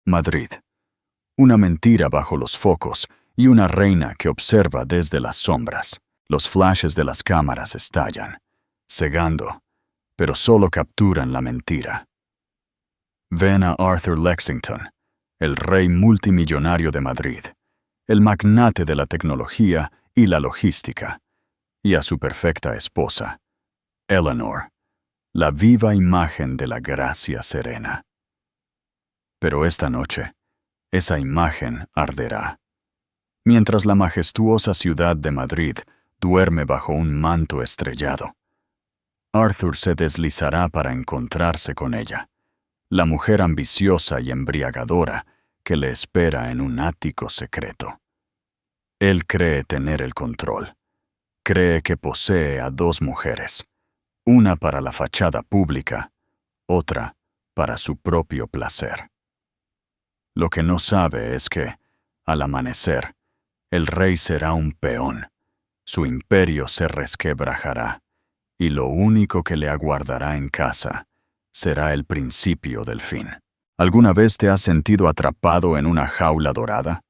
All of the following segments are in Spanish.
Madrid. Una mentira bajo los focos y una reina que observa desde las sombras. Los flashes de las cámaras estallan, cegando, pero solo capturan la mentira. Ven a Arthur Lexington, el rey multimillonario de Madrid, el magnate de la tecnología y la logística, y a su perfecta esposa, Eleanor, la viva imagen de la gracia serena. Pero esta noche, esa imagen arderá. Mientras la majestuosa ciudad de Madrid duerme bajo un manto estrellado, Arthur se deslizará para encontrarse con ella, la mujer ambiciosa y embriagadora que le espera en un ático secreto. Él cree tener el control. Cree que posee a dos mujeres, una para la fachada pública, otra para su propio placer. Lo que no sabe es que, al amanecer, el rey será un peón, su imperio se resquebrajará, y lo único que le aguardará en casa será el principio del fin. ¿Alguna vez te has sentido atrapado en una jaula dorada?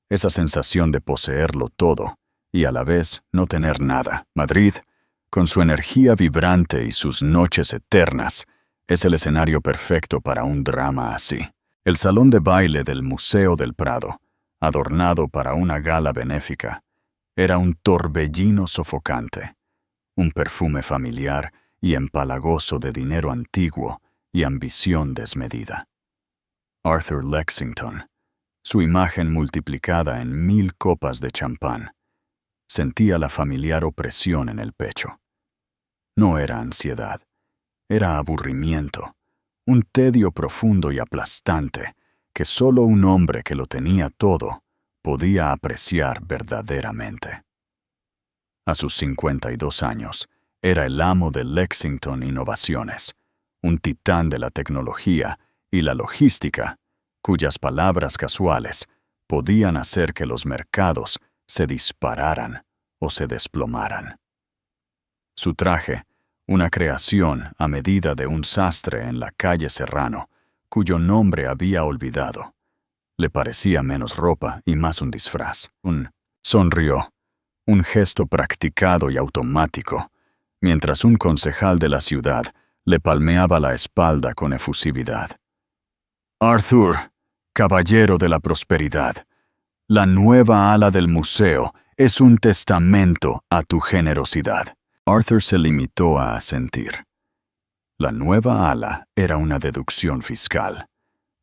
Esa sensación de poseerlo todo y a la vez no tener nada. Madrid, con su energía vibrante y sus noches eternas, es el escenario perfecto para un drama así. El salón de baile del Museo del Prado, adornado para una gala benéfica, era un torbellino sofocante, un perfume familiar y empalagoso de dinero antiguo y ambición desmedida. Arthur Lexington, su imagen multiplicada en 1000 copas de champán, sentía la familiar opresión en el pecho. No era ansiedad, era aburrimiento, un tedio profundo y aplastante que solo un hombre que lo tenía todo podía apreciar verdaderamente. A sus 52 años, era el amo de Lexington Innovaciones, un titán de la tecnología y la logística, cuyas palabras casuales podían hacer que los mercados se dispararan o se desplomaran. Su traje, una creación a medida de un sastre en la calle Serrano, cuyo nombre había olvidado, le parecía menos ropa y más un disfraz. Sonrió, un gesto practicado y automático, mientras un concejal de la ciudad le palmeaba la espalda con efusividad. Arthur, caballero de la prosperidad, la nueva ala del museo es un testamento a tu generosidad. Arthur se limitó a asentir. La nueva ala era una deducción fiscal,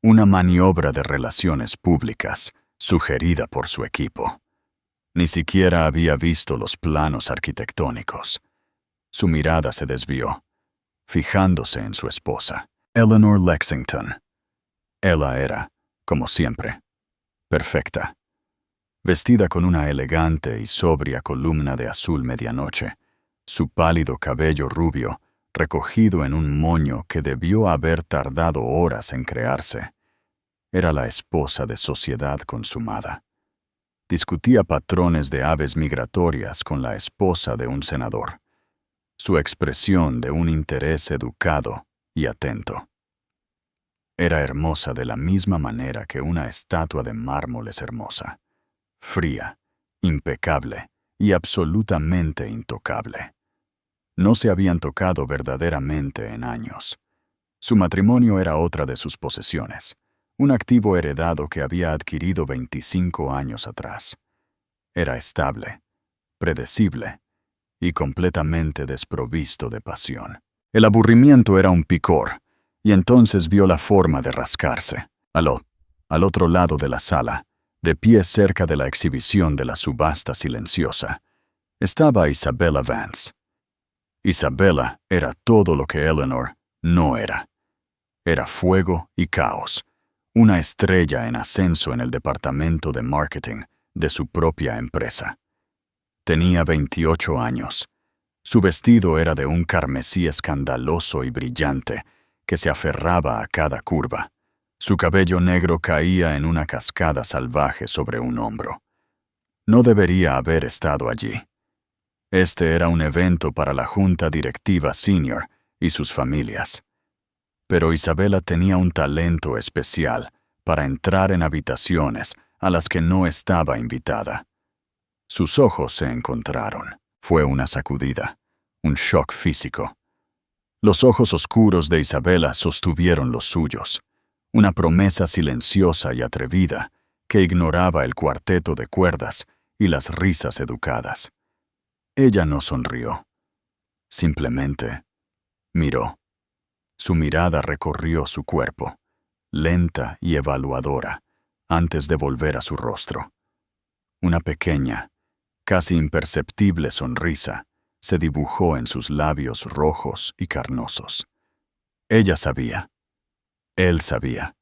una maniobra de relaciones públicas sugerida por su equipo. Ni siquiera había visto los planos arquitectónicos. Su mirada se desvió, fijándose en su esposa, Eleanor Lexington. Ella era, como siempre, perfecta. Vestida con una elegante y sobria columna de azul medianoche, su pálido cabello rubio recogido en un moño que debió haber tardado horas en crearse. Era la esposa de sociedad consumada. Discutía patrones de aves migratorias con la esposa de un senador, su expresión de un interés educado y atento. Era hermosa de la misma manera que una estatua de mármol es hermosa, fría, impecable y absolutamente intocable. No se habían tocado verdaderamente en años. Su matrimonio era otra de sus posesiones, un activo heredado que había adquirido 25 años atrás. Era estable, predecible y completamente desprovisto de pasión. El aburrimiento era un picor, y entonces vio la forma de rascarse. Al otro lado de la sala, de pie cerca de la exhibición de la subasta silenciosa, estaba Isabella Vance. Isabella era todo lo que Eleanor no era. Era fuego y caos, una estrella en ascenso en el departamento de marketing de su propia empresa. Tenía 28 años. Su vestido era de un carmesí escandaloso y brillante que se aferraba a cada curva. Su cabello negro caía en una cascada salvaje sobre un hombro. No debería haber estado allí. Este era un evento para la junta directiva senior y sus familias. Pero Isabella tenía un talento especial para entrar en habitaciones a las que no estaba invitada. Sus ojos se encontraron. Fue una sacudida, un shock físico. Los ojos oscuros de Isabela sostuvieron los suyos, una promesa silenciosa y atrevida que ignoraba el cuarteto de cuerdas y las risas educadas. Ella no sonrió. Simplemente miró. Su mirada recorrió su cuerpo, lenta y evaluadora, antes de volver a su rostro. Una pequeña, casi imperceptible sonrisa se dibujó en sus labios rojos y carnosos. Ella sabía. Él sabía.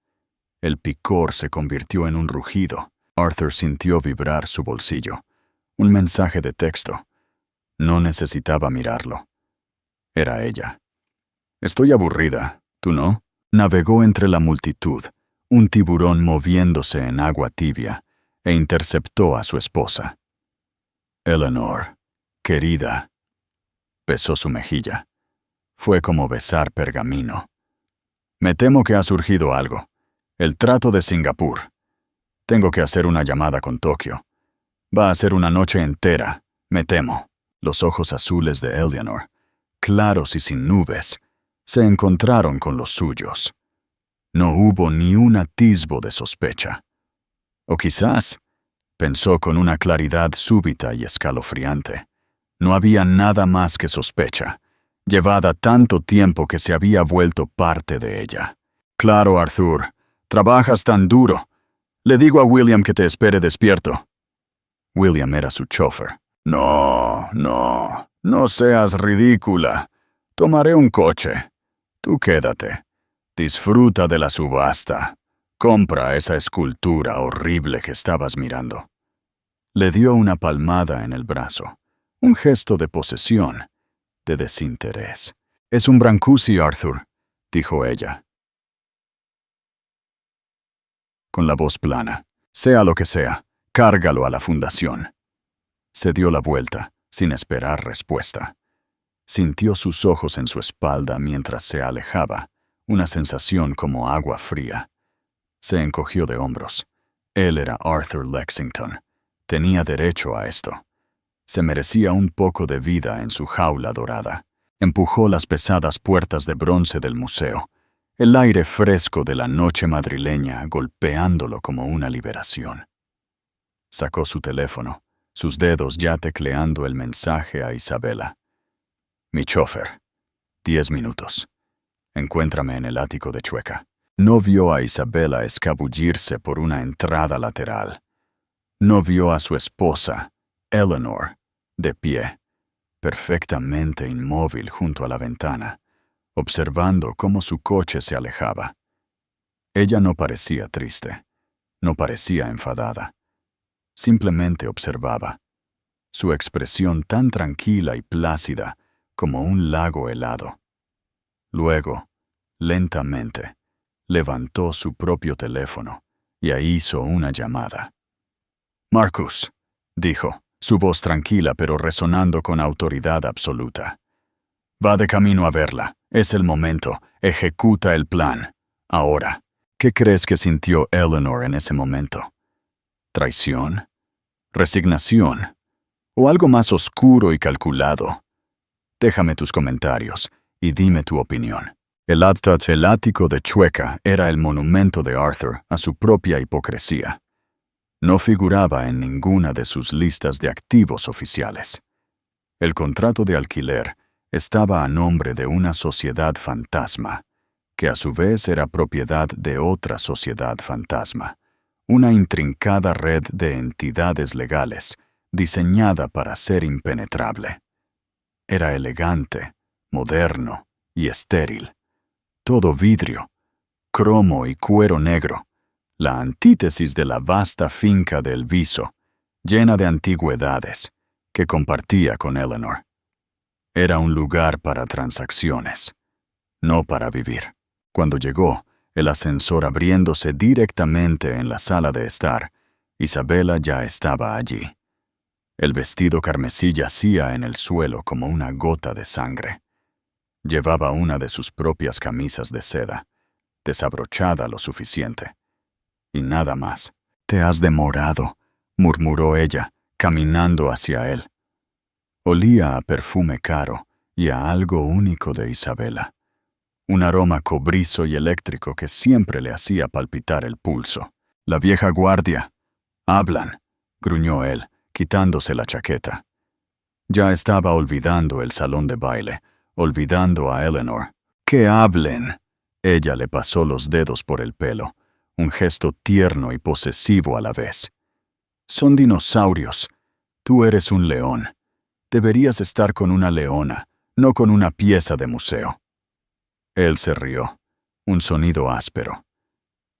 El picor se convirtió en un rugido. Arthur sintió vibrar su bolsillo. Un mensaje de texto. No necesitaba mirarlo. Era ella. «Estoy aburrida, ¿tú no?» Navegó entre la multitud, un tiburón moviéndose en agua tibia, e interceptó a su esposa. «Eleanor, querida». Besó su mejilla. Fue como besar pergamino. «Me temo que ha surgido algo. El trato de Singapur. Tengo que hacer una llamada con Tokio. Va a ser una noche entera, me temo». Los ojos azules de Eleanor, claros y sin nubes, se encontraron con los suyos. No hubo ni un atisbo de sospecha. O quizás, pensó con una claridad súbita y escalofriante, no había nada más que sospecha, llevada tanto tiempo que se había vuelto parte de ella. «Claro, Arthur, trabajas tan duro. Le digo a William que te espere despierto». William era su chofer. «No, no seas ridícula. Tomaré un coche. Tú quédate. Disfruta de la subasta. Compra esa escultura horrible que estabas mirando». Le dio una palmada en el brazo, un gesto de posesión, de desinterés. «Es un Brancusi, Arthur», dijo ella, con la voz plana. «Sea lo que sea, cárgalo a la fundación». Se dio la vuelta, sin esperar respuesta. Sintió sus ojos en su espalda mientras se alejaba, una sensación como agua fría. Se encogió de hombros. Él era Arthur Lexington. Tenía derecho a esto. Se merecía un poco de vida en su jaula dorada. Empujó las pesadas puertas de bronce del museo, el aire fresco de la noche madrileña golpeándolo como una liberación. Sacó su teléfono, sus dedos ya tecleando el mensaje a Isabela. «Mi chofer. 10 minutos. Encuéntrame en el ático de Chueca». No vio a Isabela escabullirse por una entrada lateral. No vio a su esposa, Eleanor, de pie, perfectamente inmóvil junto a la ventana, observando cómo su coche se alejaba. Ella no parecía triste, no parecía enfadada. Simplemente observaba, su expresión tan tranquila y plácida como un lago helado. Luego, lentamente, levantó su propio teléfono y hizo una llamada. «Marcus», dijo, su voz tranquila pero resonando con autoridad absoluta. «Va de camino a verla. Es el momento. Ejecuta el plan. Ahora». ¿Qué crees que sintió Eleanor en ese momento? ¿Traición? ¿Resignación? ¿O algo más oscuro y calculado? Déjame tus comentarios y dime tu opinión. El ático de Chueca era el monumento de Arthur a su propia hipocresía. No figuraba en ninguna de sus listas de activos oficiales. El contrato de alquiler estaba a nombre de una sociedad fantasma, que a su vez era propiedad de otra sociedad fantasma, una intrincada red de entidades legales diseñada para ser impenetrable. Era elegante, moderno y estéril. Todo vidrio, cromo y cuero negro, la antítesis de la vasta finca de El Viso, llena de antigüedades, que compartía con Eleanor. Era un lugar para transacciones, no para vivir. Cuando llegó, el ascensor abriéndose directamente en la sala de estar, Isabela ya estaba allí. El vestido carmesí yacía en el suelo como una gota de sangre. Llevaba una de sus propias camisas de seda, desabrochada lo suficiente. y nada más. «Te has demorado», murmuró ella, caminando hacia él. Olía a perfume caro y a algo único de Isabela. Un aroma cobrizo y eléctrico que siempre le hacía palpitar el pulso. «La vieja guardia. Hablan», gruñó él, quitándose la chaqueta. Ya estaba olvidando el salón de baile, olvidando a Eleanor. «¡Que hablen!». Ella le pasó los dedos por el pelo, un gesto tierno y posesivo a la vez. «Son dinosaurios. Tú eres un león. Deberías estar con una leona, no con una pieza de museo». Él se rió, un sonido áspero.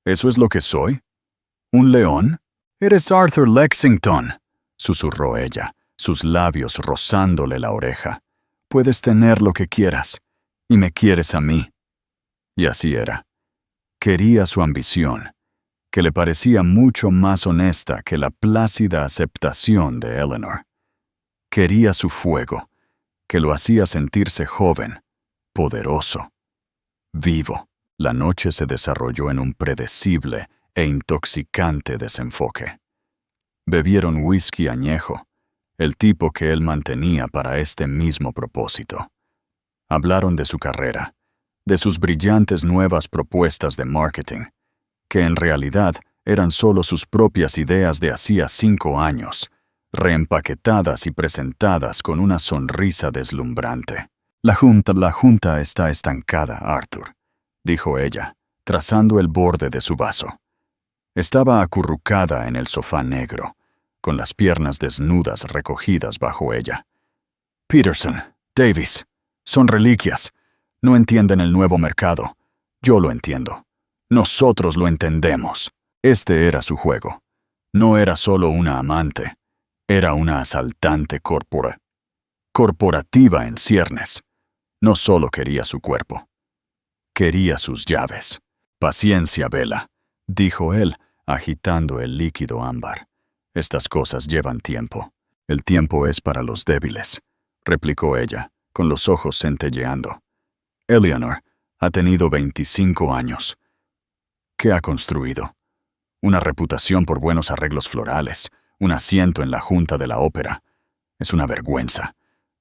«¿Eso es lo que soy? ¿Un león? Eres Arthur Lexington», susurró ella, sus labios rozándole la oreja. «Puedes tener lo que quieras, y me quieres a mí». Y así era. Quería su ambición, que le parecía mucho más honesta que la plácida aceptación de Eleanor. Quería su fuego, que lo hacía sentirse joven, poderoso, vivo. La noche se desarrolló en un predecible e intoxicante desenfoque. Bebieron whisky añejo, el tipo que él mantenía para este mismo propósito. Hablaron de su carrera, de sus brillantes nuevas propuestas de marketing, que en realidad eran solo sus propias ideas de hacía 5 años, reempaquetadas y presentadas con una sonrisa deslumbrante. La junta está estancada, Arthur», dijo ella, trazando el borde de su vaso. Estaba acurrucada en el sofá negro, con las piernas desnudas recogidas bajo ella. «Peterson, Davis, son reliquias. No entienden el nuevo mercado. Yo lo entiendo. Nosotros lo entendemos». Este era su juego. No era solo una amante. Era una asaltante corporativa en ciernes. No solo quería su cuerpo. Quería sus llaves. «Paciencia, Bella», dijo él, agitando el líquido ámbar. «Estas cosas llevan tiempo». «El tiempo es para los débiles», replicó ella, con los ojos centelleando. «Eleanor ha tenido 25 años. ¿Qué ha construido? Una reputación por buenos arreglos florales, un asiento en la junta de la ópera. Es una vergüenza.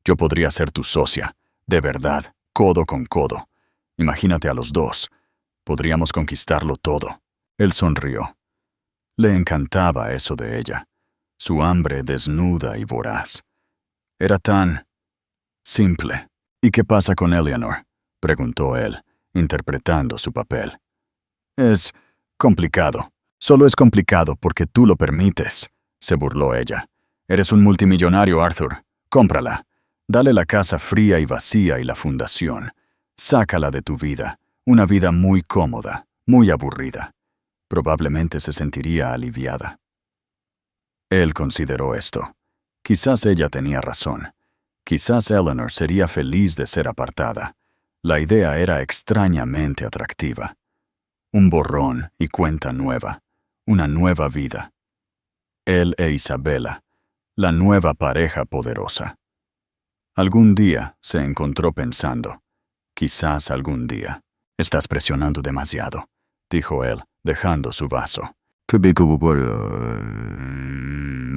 Yo podría ser tu socia, de verdad, codo con codo. Imagínate a los dos. Podríamos conquistarlo todo». Él sonrió. Le encantaba eso de ella, su hambre desnuda y voraz. Era tan simple. «¿Y qué pasa con Eleanor?», preguntó él, interpretando su papel. «Es complicado. Solo es complicado porque tú lo permites», se burló ella. «Eres un multimillonario, Arthur. Cómprala. Dale la casa fría y vacía y la fundación. Sácala de tu vida, una vida muy cómoda, muy aburrida. Probablemente se sentiría aliviada». Él consideró esto. Quizás ella tenía razón. Quizás Eleanor sería feliz de ser apartada. La idea era extrañamente atractiva. Un borrón y cuenta nueva. Una nueva vida. Él e Isabela, la nueva pareja poderosa. Algún día se encontró pensando. Quizás algún día. «Estás presionando demasiado», dijo él, dejando su vaso.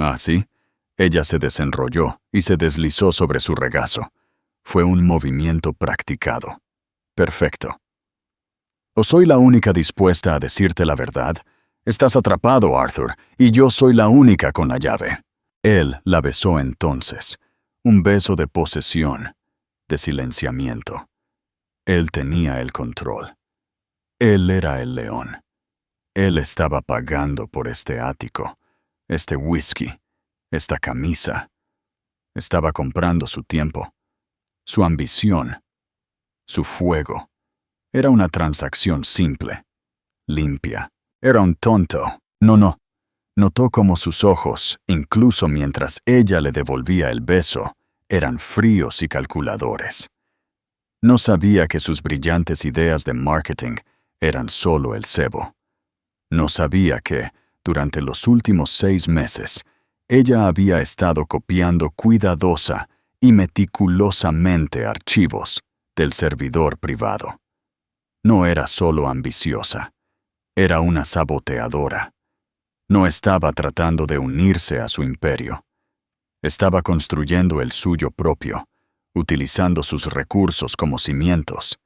«¿Ah, sí?» Ella se desenrolló y se deslizó sobre su regazo. Fue un movimiento practicado. Perfecto. ¿O soy la única dispuesta a decirte la verdad? Estás atrapado, Arthur, y yo soy la única con la llave». Él la besó entonces. Un beso de posesión, de silenciamiento. Él tenía el control. Él era el león. Él estaba pagando por este ático, este whisky, esta camisa. Estaba comprando su tiempo, su ambición, su fuego. Era una transacción simple, limpia. Era un tonto. No. Notó cómo sus ojos, incluso mientras ella le devolvía el beso, eran fríos y calculadores. No sabía que sus brillantes ideas de marketing eran solo el cebo. No sabía que, durante los últimos 6 meses, ella había estado copiando cuidadosa y meticulosamente archivos del servidor privado. No era solo ambiciosa, Era una saboteadora. No estaba tratando de unirse a su imperio. Estaba construyendo el suyo propio, utilizando sus recursos como cimientos.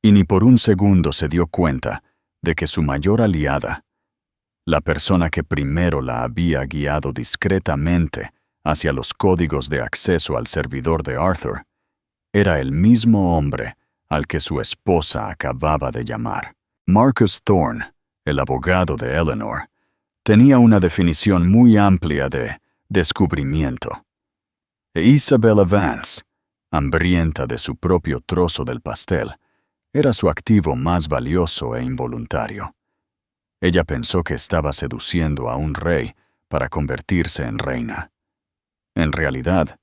Y ni por un segundo se dio cuenta de que su mayor aliada, la persona que primero la había guiado discretamente hacia los códigos de acceso al servidor de Arthur, era el mismo hombre al que su esposa acababa de llamar. Marcus Thorne, el abogado de Eleanor, tenía una definición muy amplia de descubrimiento. E Isabella Vance, hambrienta de su propio trozo del pastel, era su activo más valioso e involuntario. Ella pensó que estaba seduciendo a un rey para convertirse en reina. En realidad,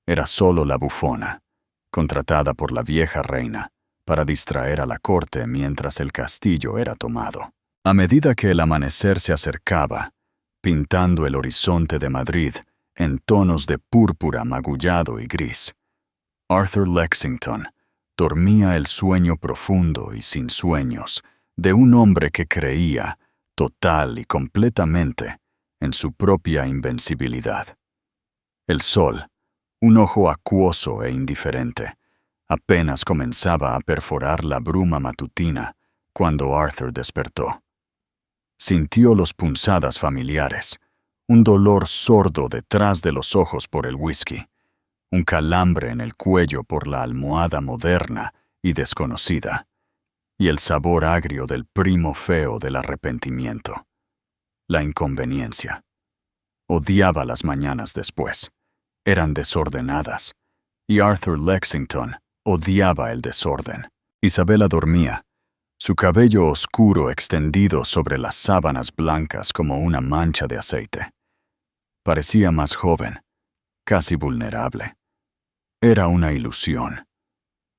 era solo la bufona, contratada por la vieja reina para distraer a la corte mientras el castillo era tomado. A medida que el amanecer se acercaba, pintando el horizonte de Madrid en tonos de púrpura magullado y gris, Arthur Lexington dormía el sueño profundo y sin sueños de un hombre que creía, total y completamente, en su propia invencibilidad. El sol, un ojo acuoso e indiferente, apenas comenzaba a perforar la bruma matutina cuando Arthur despertó. Sintió los punzadas familiares, un dolor sordo detrás de los ojos por el whisky, un calambre en el cuello por la almohada moderna y desconocida, y el sabor agrio del primo feo del arrepentimiento. La inconveniencia. Odiaba las mañanas después. Eran desordenadas, y Arthur Lexington odiaba el desorden. Isabella dormía, su cabello oscuro extendido sobre las sábanas blancas como una mancha de aceite. Parecía más joven, casi vulnerable. Era una ilusión.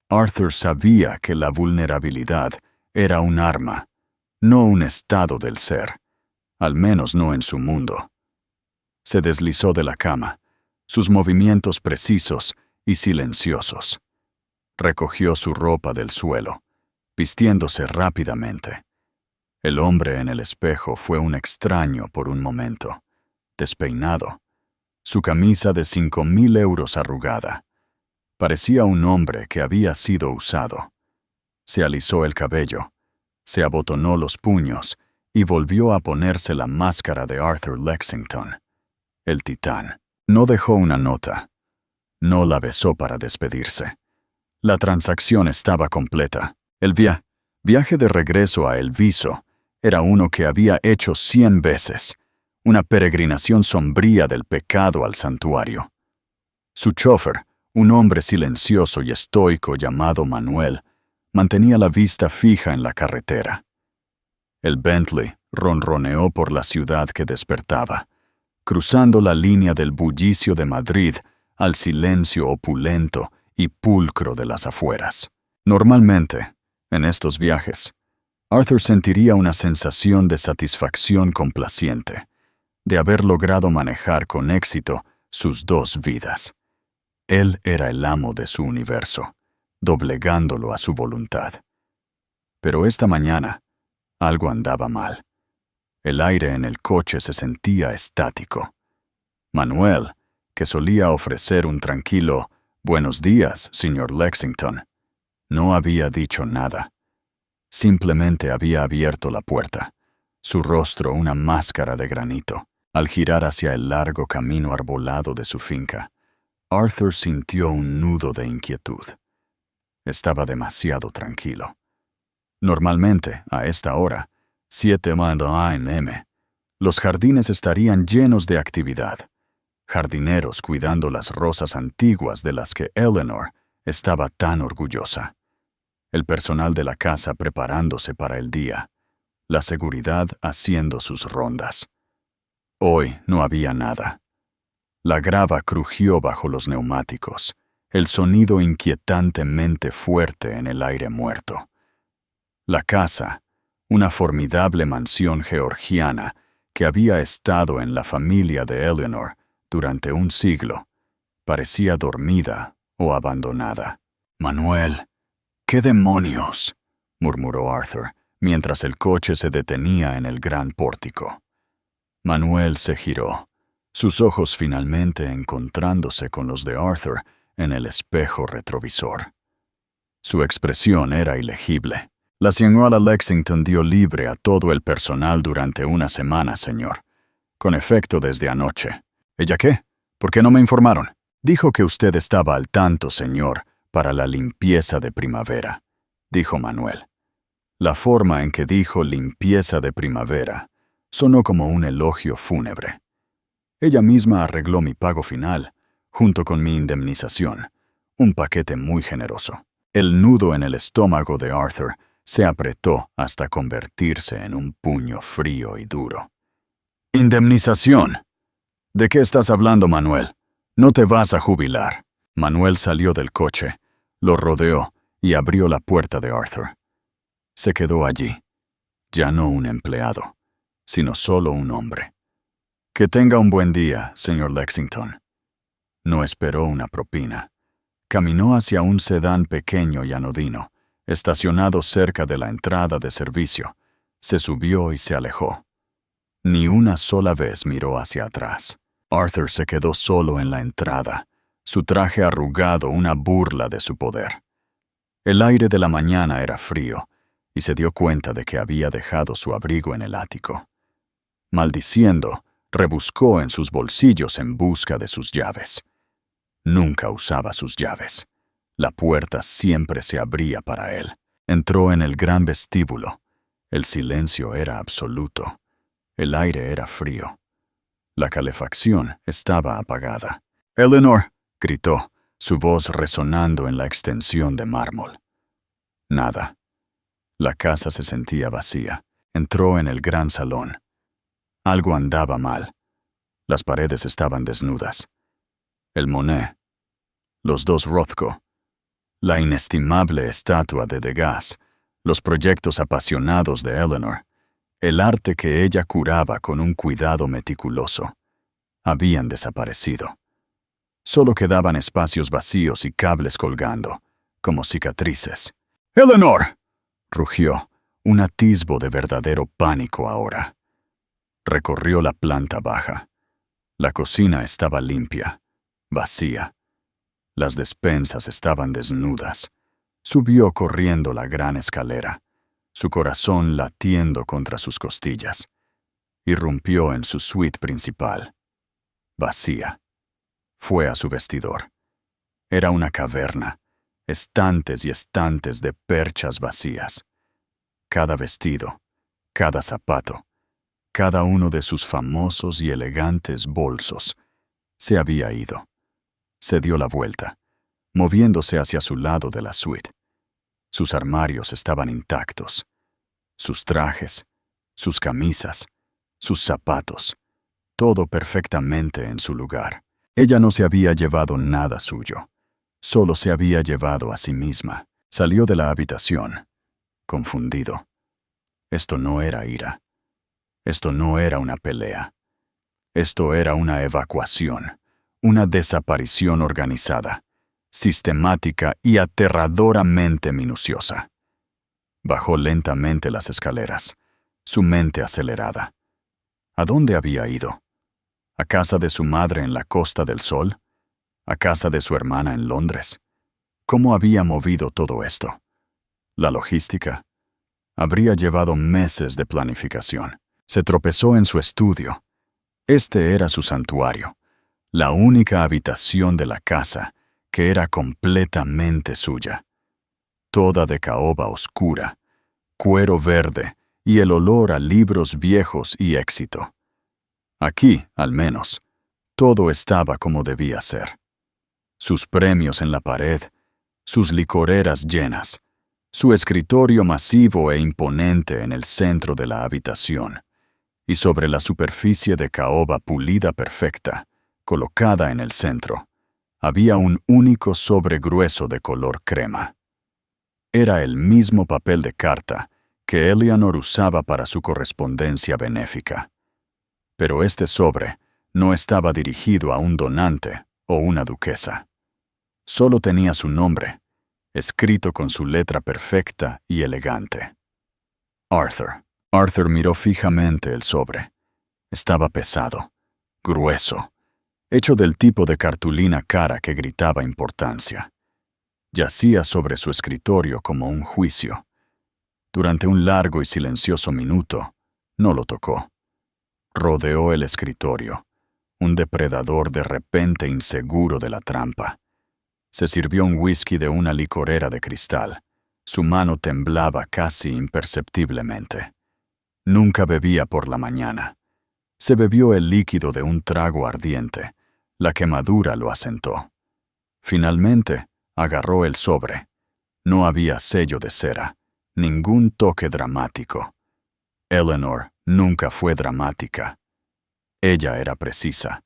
Arthur sabía que la vulnerabilidad era un arma, no un estado del ser, al menos no en su mundo. Se deslizó de la cama, sus movimientos precisos y silenciosos. Recogió su ropa del suelo, vistiéndose rápidamente. El hombre en el espejo fue un extraño por un momento, despeinado, su camisa de 5.000 euros arrugada. Parecía un hombre que había sido usado. Se alisó el cabello, se abotonó los puños y volvió a ponerse la máscara de Arthur Lexington, el titán. No dejó una nota. No la besó para despedirse. La transacción estaba completa. El viaje de regreso a El Viso era uno que había hecho 100 veces, una peregrinación sombría del pecado al santuario. Su chofer, un hombre silencioso y estoico llamado Manuel, mantenía la vista fija en la carretera. El Bentley ronroneó por la ciudad que despertaba, cruzando la línea del bullicio de Madrid al silencio opulento y pulcro de las afueras. Normalmente, en estos viajes, Arthur sentiría una sensación de satisfacción complaciente, de haber logrado manejar con éxito sus dos vidas. Él era el amo de su universo, doblegándolo a su voluntad. Pero esta mañana, algo andaba mal. El aire en el coche se sentía estático. Manuel, que solía ofrecer un tranquilo «Buenos días, señor Lexington», no había dicho nada. Simplemente había abierto la puerta, su rostro una máscara de granito. Al girar hacia el largo camino arbolado de su finca, Arthur sintió un nudo de inquietud. Estaba demasiado tranquilo. Normalmente, a esta hora, 7 a.m., los jardines estarían llenos de actividad. Jardineros cuidando las rosas antiguas de las que Eleanor estaba tan orgullosa. El personal de la casa preparándose para el día. La seguridad haciendo sus rondas. Hoy no había nada. La grava crujió bajo los neumáticos, el sonido inquietantemente fuerte en el aire muerto. La casa, una formidable mansión georgiana que había estado en la familia de Eleanor durante un siglo, parecía dormida o abandonada. «Manuel, ¿qué demonios?», murmuró Arthur, mientras el coche se detenía en el gran pórtico. Manuel se giró, sus ojos finalmente encontrándose con los de Arthur en el espejo retrovisor. Su expresión era ilegible. La señora Lexington dio libre a todo el personal durante una semana, señor. Con efecto desde anoche. ¿Ella qué? ¿Por qué no me informaron? Dijo que usted estaba al tanto, señor, para la limpieza de primavera, dijo Manuel. La forma en que dijo limpieza de primavera sonó como un elogio fúnebre. Ella misma arregló mi pago final, junto con mi indemnización, un paquete muy generoso. El nudo en el estómago de Arthur se apretó hasta convertirse en un puño frío y duro. «¿Indemnización? ¿De qué estás hablando, Manuel? No te vas a jubilar». Manuel salió del coche, lo rodeó y abrió la puerta de Arthur. Se quedó allí, ya no un empleado, sino solo un hombre. «Que tenga un buen día, señor Lexington». No esperó una propina. Caminó hacia un sedán pequeño y anodino, estacionado cerca de la entrada de servicio. Se subió y se alejó. Ni una sola vez miró hacia atrás. Arthur se quedó solo en la entrada, su traje arrugado una burla de su poder. El aire de la mañana era frío, y se dio cuenta de que había dejado su abrigo en el ático. Maldiciendo, rebuscó en sus bolsillos en busca de sus llaves. Nunca usaba sus llaves. La puerta siempre se abría para él. Entró en el gran vestíbulo. El silencio era absoluto. El aire era frío. La calefacción estaba apagada. «Eleanor», gritó, su voz resonando en la extensión de mármol. Nada. La casa se sentía vacía. Entró en el gran salón. Algo andaba mal. Las paredes estaban desnudas. El Monet, los dos Rothko, la inestimable estatua de Degas, los proyectos apasionados de Eleanor, el arte que ella curaba con un cuidado meticuloso, habían desaparecido. Solo quedaban espacios vacíos y cables colgando, como cicatrices. «¡Eleanor!», rugió, un atisbo de verdadero pánico ahora. Recorrió la planta baja. La cocina estaba limpia, vacía. Las despensas estaban desnudas. Subió corriendo la gran escalera, su corazón latiendo contra sus costillas. Irrumpió en su suite principal. Vacía. Fue a su vestidor. Era una caverna, estantes y estantes de perchas vacías. Cada vestido, cada zapato, cada uno de sus famosos y elegantes bolsos, se había ido. Se dio la vuelta, moviéndose hacia su lado de la suite. Sus armarios estaban intactos. Sus trajes, sus camisas, sus zapatos, todo perfectamente en su lugar. Ella no se había llevado nada suyo. Solo se había llevado a sí misma. Salió de la habitación, confundido. Esto no era ira. Esto no era una pelea. Esto era una evacuación, una desaparición organizada, sistemática y aterradoramente minuciosa. Bajó lentamente las escaleras, su mente acelerada. ¿A dónde había ido? ¿A casa de su madre en la Costa del Sol? ¿A casa de su hermana en Londres? ¿Cómo había movido todo esto? La logística. Habría llevado meses de planificación. Se tropezó en su estudio. Este era su santuario, la única habitación de la casa que era completamente suya. Toda de caoba oscura, cuero verde y el olor a libros viejos y éxito. Aquí, al menos, todo estaba como debía ser. Sus premios en la pared, sus licoreras llenas, su escritorio masivo e imponente en el centro de la habitación, y sobre la superficie de caoba pulida perfecta, colocada en el centro, había un único sobre grueso de color crema. Era el mismo papel de carta que Eleanor usaba para su correspondencia benéfica. Pero este sobre no estaba dirigido a un donante o una duquesa. Solo tenía su nombre, escrito con su letra perfecta y elegante. Arthur. Arthur miró fijamente el sobre. Estaba pesado, grueso, hecho del tipo de cartulina cara que gritaba importancia. Yacía sobre su escritorio como un juicio. Durante un largo y silencioso minuto, no lo tocó. Rodeó el escritorio, un depredador de repente inseguro de la trampa. Se sirvió un whisky de una licorera de cristal. Su mano temblaba casi imperceptiblemente. Nunca bebía por la mañana. Se bebió el líquido de un trago ardiente. La quemadura lo asentó. Finalmente, agarró el sobre. No había sello de cera, ningún toque dramático. Eleanor nunca fue dramática. Ella era precisa.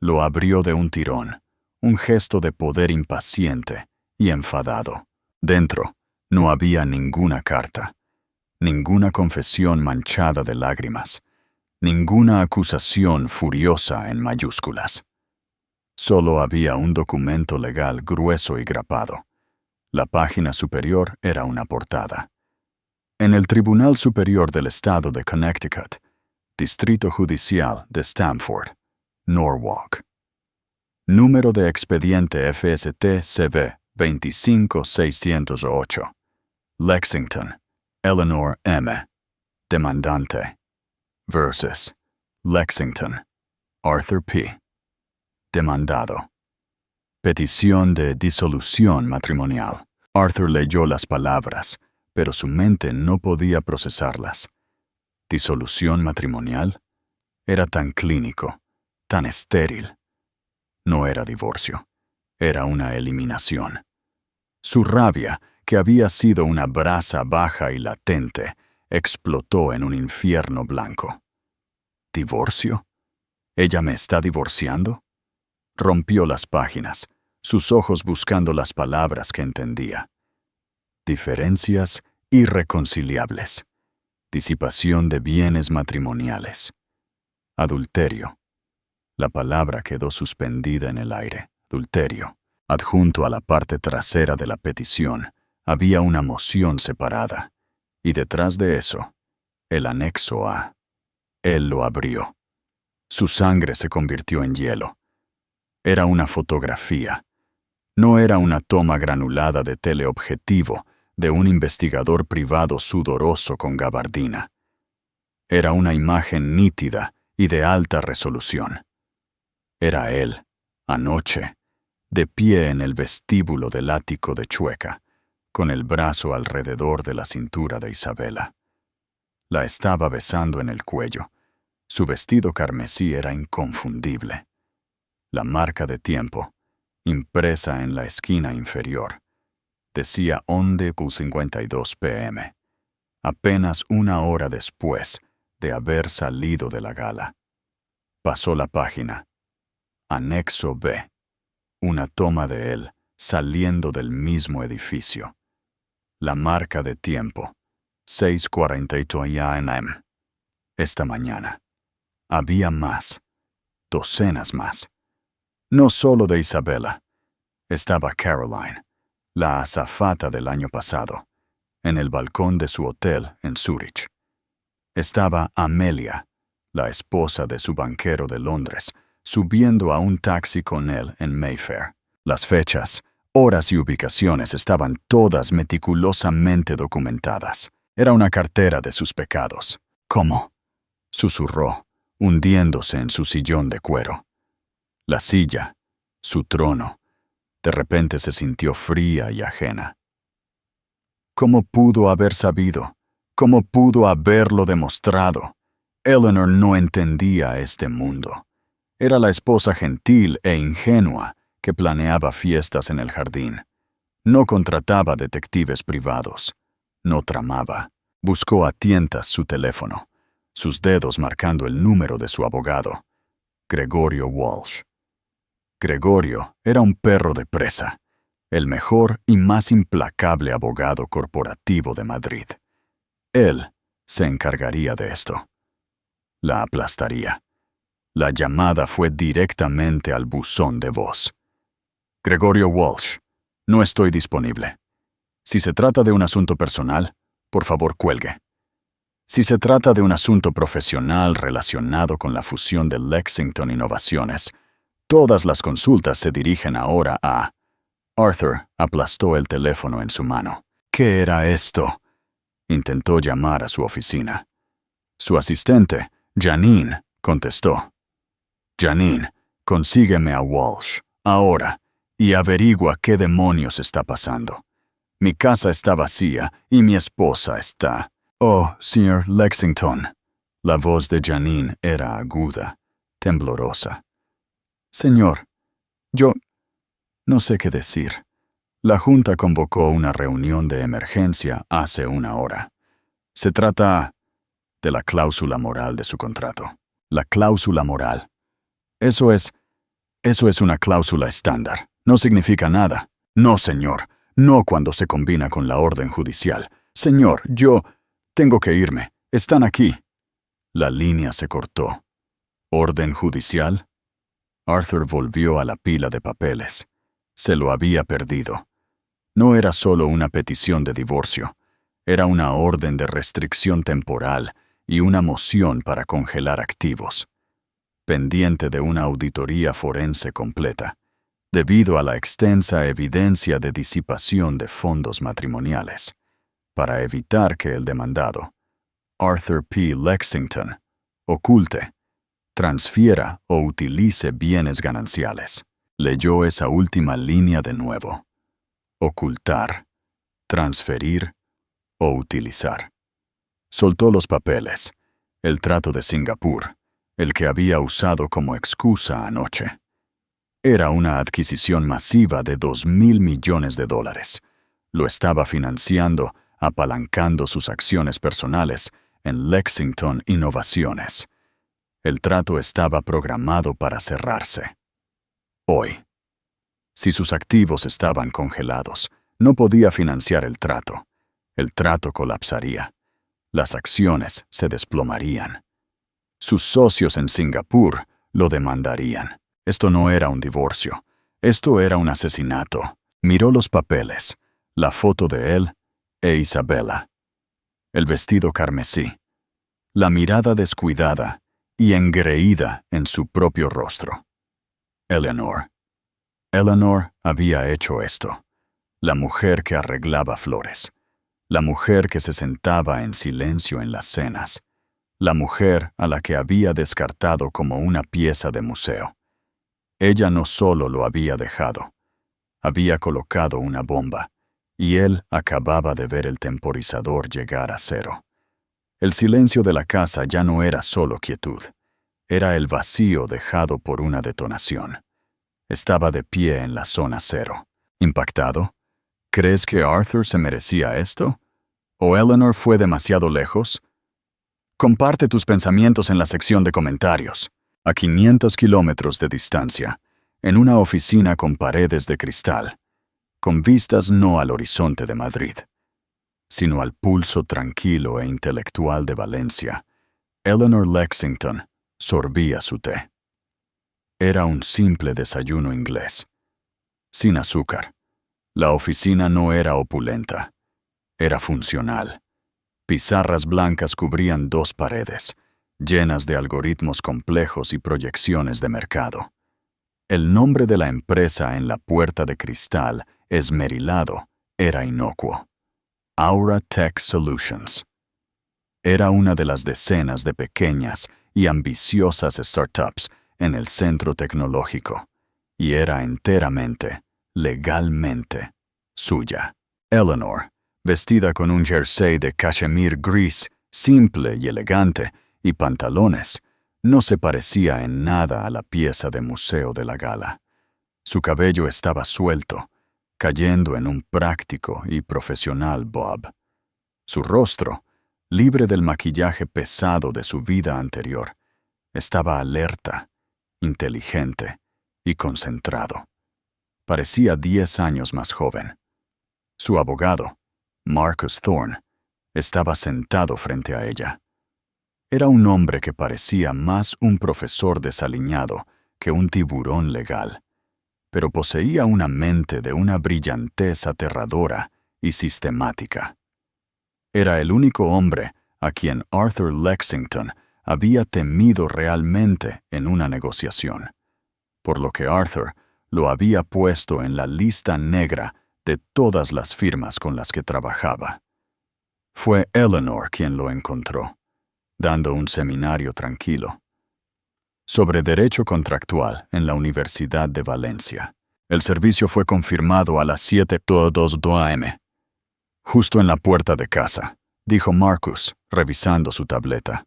Lo abrió de un tirón, un gesto de poder impaciente y enfadado. Dentro no había ninguna carta, ninguna confesión manchada de lágrimas, ninguna acusación furiosa en mayúsculas. Solo había un documento legal grueso y grapado. La página superior era una portada. En el Tribunal Superior del Estado de Connecticut, Distrito Judicial de Stamford, Norwalk. Número de expediente FST-CB 25608. Lexington, Eleanor M. Demandante. Versus. Lexington, Arthur P. Demandado. Petición de disolución matrimonial. Arthur leyó las palabras, pero su mente no podía procesarlas. ¿Disolución matrimonial? Era tan clínico, tan estéril. No era divorcio, era una eliminación. Su rabia, que había sido una brasa baja y latente, explotó en un infierno blanco. ¿Divorcio? ¿Ella me está divorciando? Rompió las páginas, sus ojos buscando las palabras que entendía. Diferencias irreconciliables. Disipación de bienes matrimoniales. Adulterio. La palabra quedó suspendida en el aire. Adulterio. Adjunto a la parte trasera de la petición, había una moción separada, y detrás de eso, el anexo A. Él lo abrió. Su sangre se convirtió en hielo. Era una fotografía. No era una toma granulada de teleobjetivo de un investigador privado sudoroso con gabardina. Era una imagen nítida y de alta resolución. Era él, anoche, de pie en el vestíbulo del ático de Chueca, con el brazo alrededor de la cintura de Isabela. La estaba besando en el cuello. Su vestido carmesí era inconfundible. La marca de tiempo, impresa en la esquina inferior, decía 11:52 p.m., apenas una hora después de haber salido de la gala. Pasó la página. Anexo B. Una toma de él saliendo del mismo edificio. La marca de tiempo, 6:42 a.m. Esta mañana. Había más, docenas más. No solo de Isabela. Estaba Caroline, la azafata del año pasado, en el balcón de su hotel en Zúrich. Estaba Amelia, la esposa de su banquero de Londres, subiendo a un taxi con él en Mayfair. Las fechas, horas y ubicaciones estaban todas meticulosamente documentadas. Era una cartera de sus pecados. ¿Cómo? Susurró, hundiéndose en su sillón de cuero. La silla, su trono, de repente se sintió fría y ajena. ¿Cómo pudo haber sabido? ¿Cómo pudo haberlo demostrado? Eleanor no entendía este mundo. Era la esposa gentil e ingenua que planeaba fiestas en el jardín. No contrataba detectives privados. No tramaba. Buscó a tientas su teléfono, sus dedos marcando el número de su abogado, Gregorio Walsh. Gregorio era un perro de presa, el mejor y más implacable abogado corporativo de Madrid. Él se encargaría de esto. La aplastaría. La llamada fue directamente al buzón de voz. Gregorio Walsh, no estoy disponible. Si se trata de un asunto personal, por favor cuelgue. Si se trata de un asunto profesional relacionado con la fusión de Lexington Innovaciones, todas las consultas se dirigen ahora a... Arthur aplastó el teléfono en su mano. ¿Qué era esto? Intentó llamar a su oficina. Su asistente, Janine, contestó. Janine, consígueme a Walsh, ahora, y averigua qué demonios está pasando. Mi casa está vacía y mi esposa está... Oh, señor Lexington. La voz de Janine era aguda, temblorosa. Señor, yo no sé qué decir. La Junta convocó una reunión de emergencia hace una hora. Se trata de la cláusula moral de su contrato. La cláusula moral. Eso es una cláusula estándar. No significa nada. No, señor. No cuando se combina con la orden judicial. Señor, yo... Tengo que irme. Están aquí. La línea se cortó. ¿Orden judicial? Arthur volvió a la pila de papeles. Se lo había perdido. No era solo una petición de divorcio. Era una orden de restricción temporal y una moción para congelar activos, pendiente de una auditoría forense completa, debido a la extensa evidencia de disipación de fondos matrimoniales, para evitar que el demandado, Arthur P. Lexington, oculte, transfiera o utilice bienes gananciales. Leyó esa última línea de nuevo. Ocultar, transferir o utilizar. Soltó los papeles, el trato de Singapur, el que había usado como excusa anoche. Era una adquisición masiva de $2,000 millones. Lo estaba financiando, apalancando sus acciones personales en Lexington Innovaciones. El trato estaba programado para cerrarse. Hoy. Si sus activos estaban congelados, no podía financiar el trato. El trato colapsaría. Las acciones se desplomarían. Sus socios en Singapur lo demandarían. Esto no era un divorcio. Esto era un asesinato. Miró los papeles, la foto de él e Isabella. El vestido carmesí. La mirada descuidada y engreída en su propio rostro. Eleanor. Eleanor había hecho esto. La mujer que arreglaba flores. La mujer que se sentaba en silencio en las cenas. La mujer a la que había descartado como una pieza de museo. Ella no solo lo había dejado. Había colocado una bomba, y él acababa de ver el temporizador llegar a cero. El silencio de la casa ya no era solo quietud. Era el vacío dejado por una detonación. Estaba de pie en la zona cero. ¿Impactado? ¿Crees que Arthur se merecía esto? ¿O Eleanor fue demasiado lejos? Comparte tus pensamientos en la sección de comentarios. A 500 kilómetros de distancia, en una oficina con paredes de cristal, con vistas no al horizonte de Madrid, sino al pulso tranquilo e intelectual de Valencia, Eleanor Lexington sorbía su té. Era un simple desayuno inglés, sin azúcar. La oficina no era opulenta, era funcional. Pizarras blancas cubrían 2 paredes, llenas de algoritmos complejos y proyecciones de mercado. El nombre de la empresa en la puerta de cristal, esmerilado, era inocuo. Aura Tech Solutions. Era una de las decenas de pequeñas y ambiciosas startups en el centro tecnológico, y era enteramente, legalmente, suya. Eleanor, vestida con un jersey de cachemir gris, simple y elegante, y pantalones, no se parecía en nada a la pieza de museo de la gala. Su cabello estaba suelto, cayendo en un práctico y profesional bob. Su rostro, libre del maquillaje pesado de su vida anterior, estaba alerta, inteligente y concentrado. Parecía 10 años más joven. Su abogado, Marcus Thorne, estaba sentado frente a ella. Era un hombre que parecía más un profesor desaliñado que un tiburón legal, pero poseía una mente de una brillantez aterradora y sistemática. Era el único hombre a quien Arthur Lexington había temido realmente en una negociación, por lo que Arthur lo había puesto en la lista negra de todas las firmas con las que trabajaba. Fue Eleanor quien lo encontró, dando un seminario tranquilo sobre derecho contractual en la Universidad de Valencia. El servicio fue confirmado a las 7:02 am. Justo en la puerta de casa, dijo Marcus, revisando su tableta.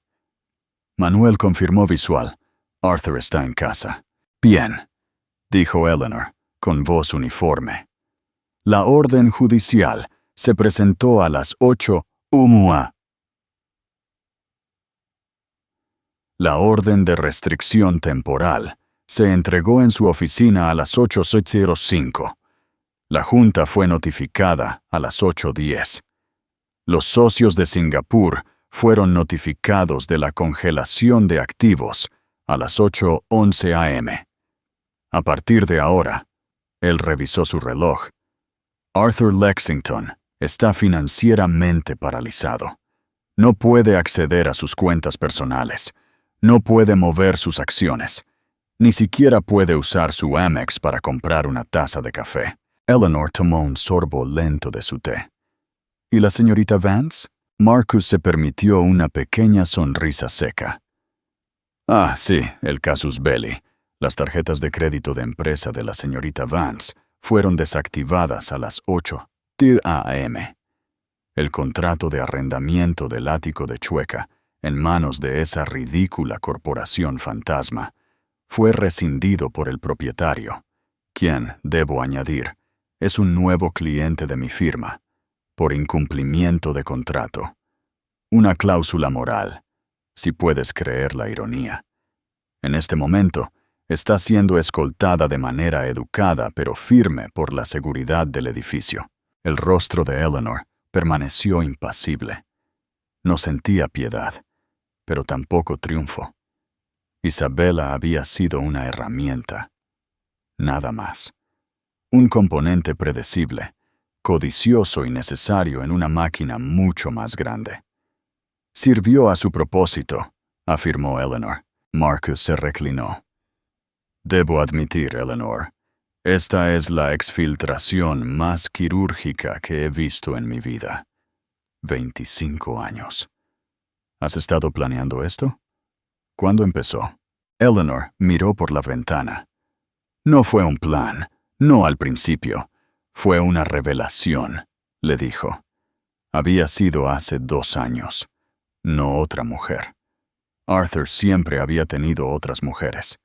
Manuel confirmó visual. Arthur está en casa. Bien, dijo Eleanor, con voz uniforme. La orden judicial se presentó a las 8 UMUA. La orden de restricción temporal se entregó en su oficina a las 8:05. La Junta fue notificada a las 8:10. Los socios de Singapur fueron notificados de la congelación de activos a las 8:11 am. A partir de ahora, él revisó su reloj. Arthur Lexington está financieramente paralizado. No puede acceder a sus cuentas personales. No puede mover sus acciones. Ni siquiera puede usar su Amex para comprar una taza de café. Eleanor tomó un sorbo lento de su té. ¿Y la señorita Vance? Marcus se permitió una pequeña sonrisa seca. Ah, sí, el casus belli. Las tarjetas de crédito de empresa de la señorita Vance fueron desactivadas a las 8:00 am. El contrato de arrendamiento del ático de Chueca, en manos de esa ridícula corporación fantasma, fue rescindido por el propietario, quien, debo añadir, es un nuevo cliente de mi firma, por incumplimiento de contrato. Una cláusula moral, si puedes creer la ironía. En este momento, está siendo escoltada de manera educada pero firme por la seguridad del edificio. El rostro de Eleanor permaneció impasible. No sentía piedad, pero tampoco triunfo. Isabella había sido una herramienta. Nada más. Un componente predecible, codicioso y necesario en una máquina mucho más grande. Sirvió a su propósito, afirmó Eleanor. Marcus se reclinó. Debo admitir, Eleanor, esta es la exfiltración más quirúrgica que he visto en mi vida. 25 años. ¿Has estado planeando esto? ¿Cuándo empezó? Eleanor miró por la ventana. No fue un plan, no al principio. Fue una revelación, le dijo. Había sido hace 2 años, no otra mujer. Arthur siempre había tenido otras mujeres.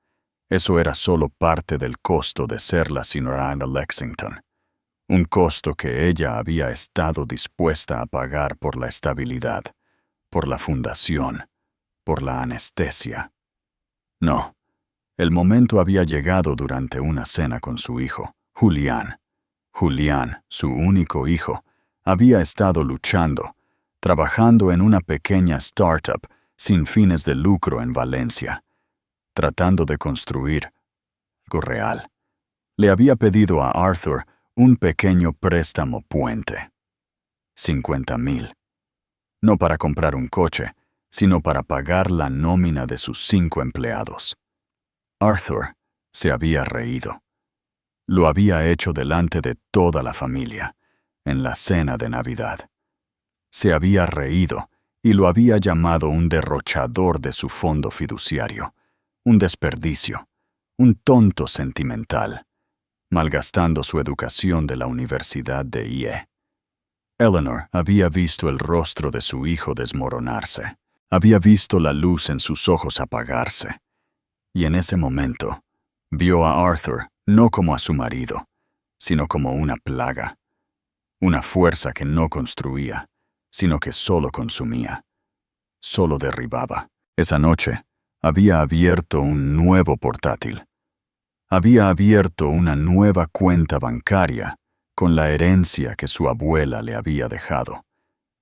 Eso era solo parte del costo de ser la señora Lexington. Un costo que ella había estado dispuesta a pagar por la estabilidad, por la fundación, por la anestesia. No, el momento había llegado durante una cena con su hijo, Julián. Julián, su único hijo, había estado luchando, trabajando en una pequeña startup sin fines de lucro en Valencia, tratando de construir algo real. Le había pedido a Arthur un pequeño préstamo puente. 50,000. No para comprar un coche, sino para pagar la nómina de sus 5 empleados. Arthur se había reído. Lo había hecho delante de toda la familia, en la cena de Navidad. Se había reído y lo había llamado un derrochador de su fondo fiduciario, un desperdicio, un tonto sentimental, malgastando su educación de la Universidad de IE. Eleanor había visto el rostro de su hijo desmoronarse, había visto la luz en sus ojos apagarse, y en ese momento vio a Arthur no como a su marido, sino como una plaga, una fuerza que no construía, sino que solo consumía, solo derribaba. Esa noche había abierto un nuevo portátil. Había abierto una nueva cuenta bancaria con la herencia que su abuela le había dejado,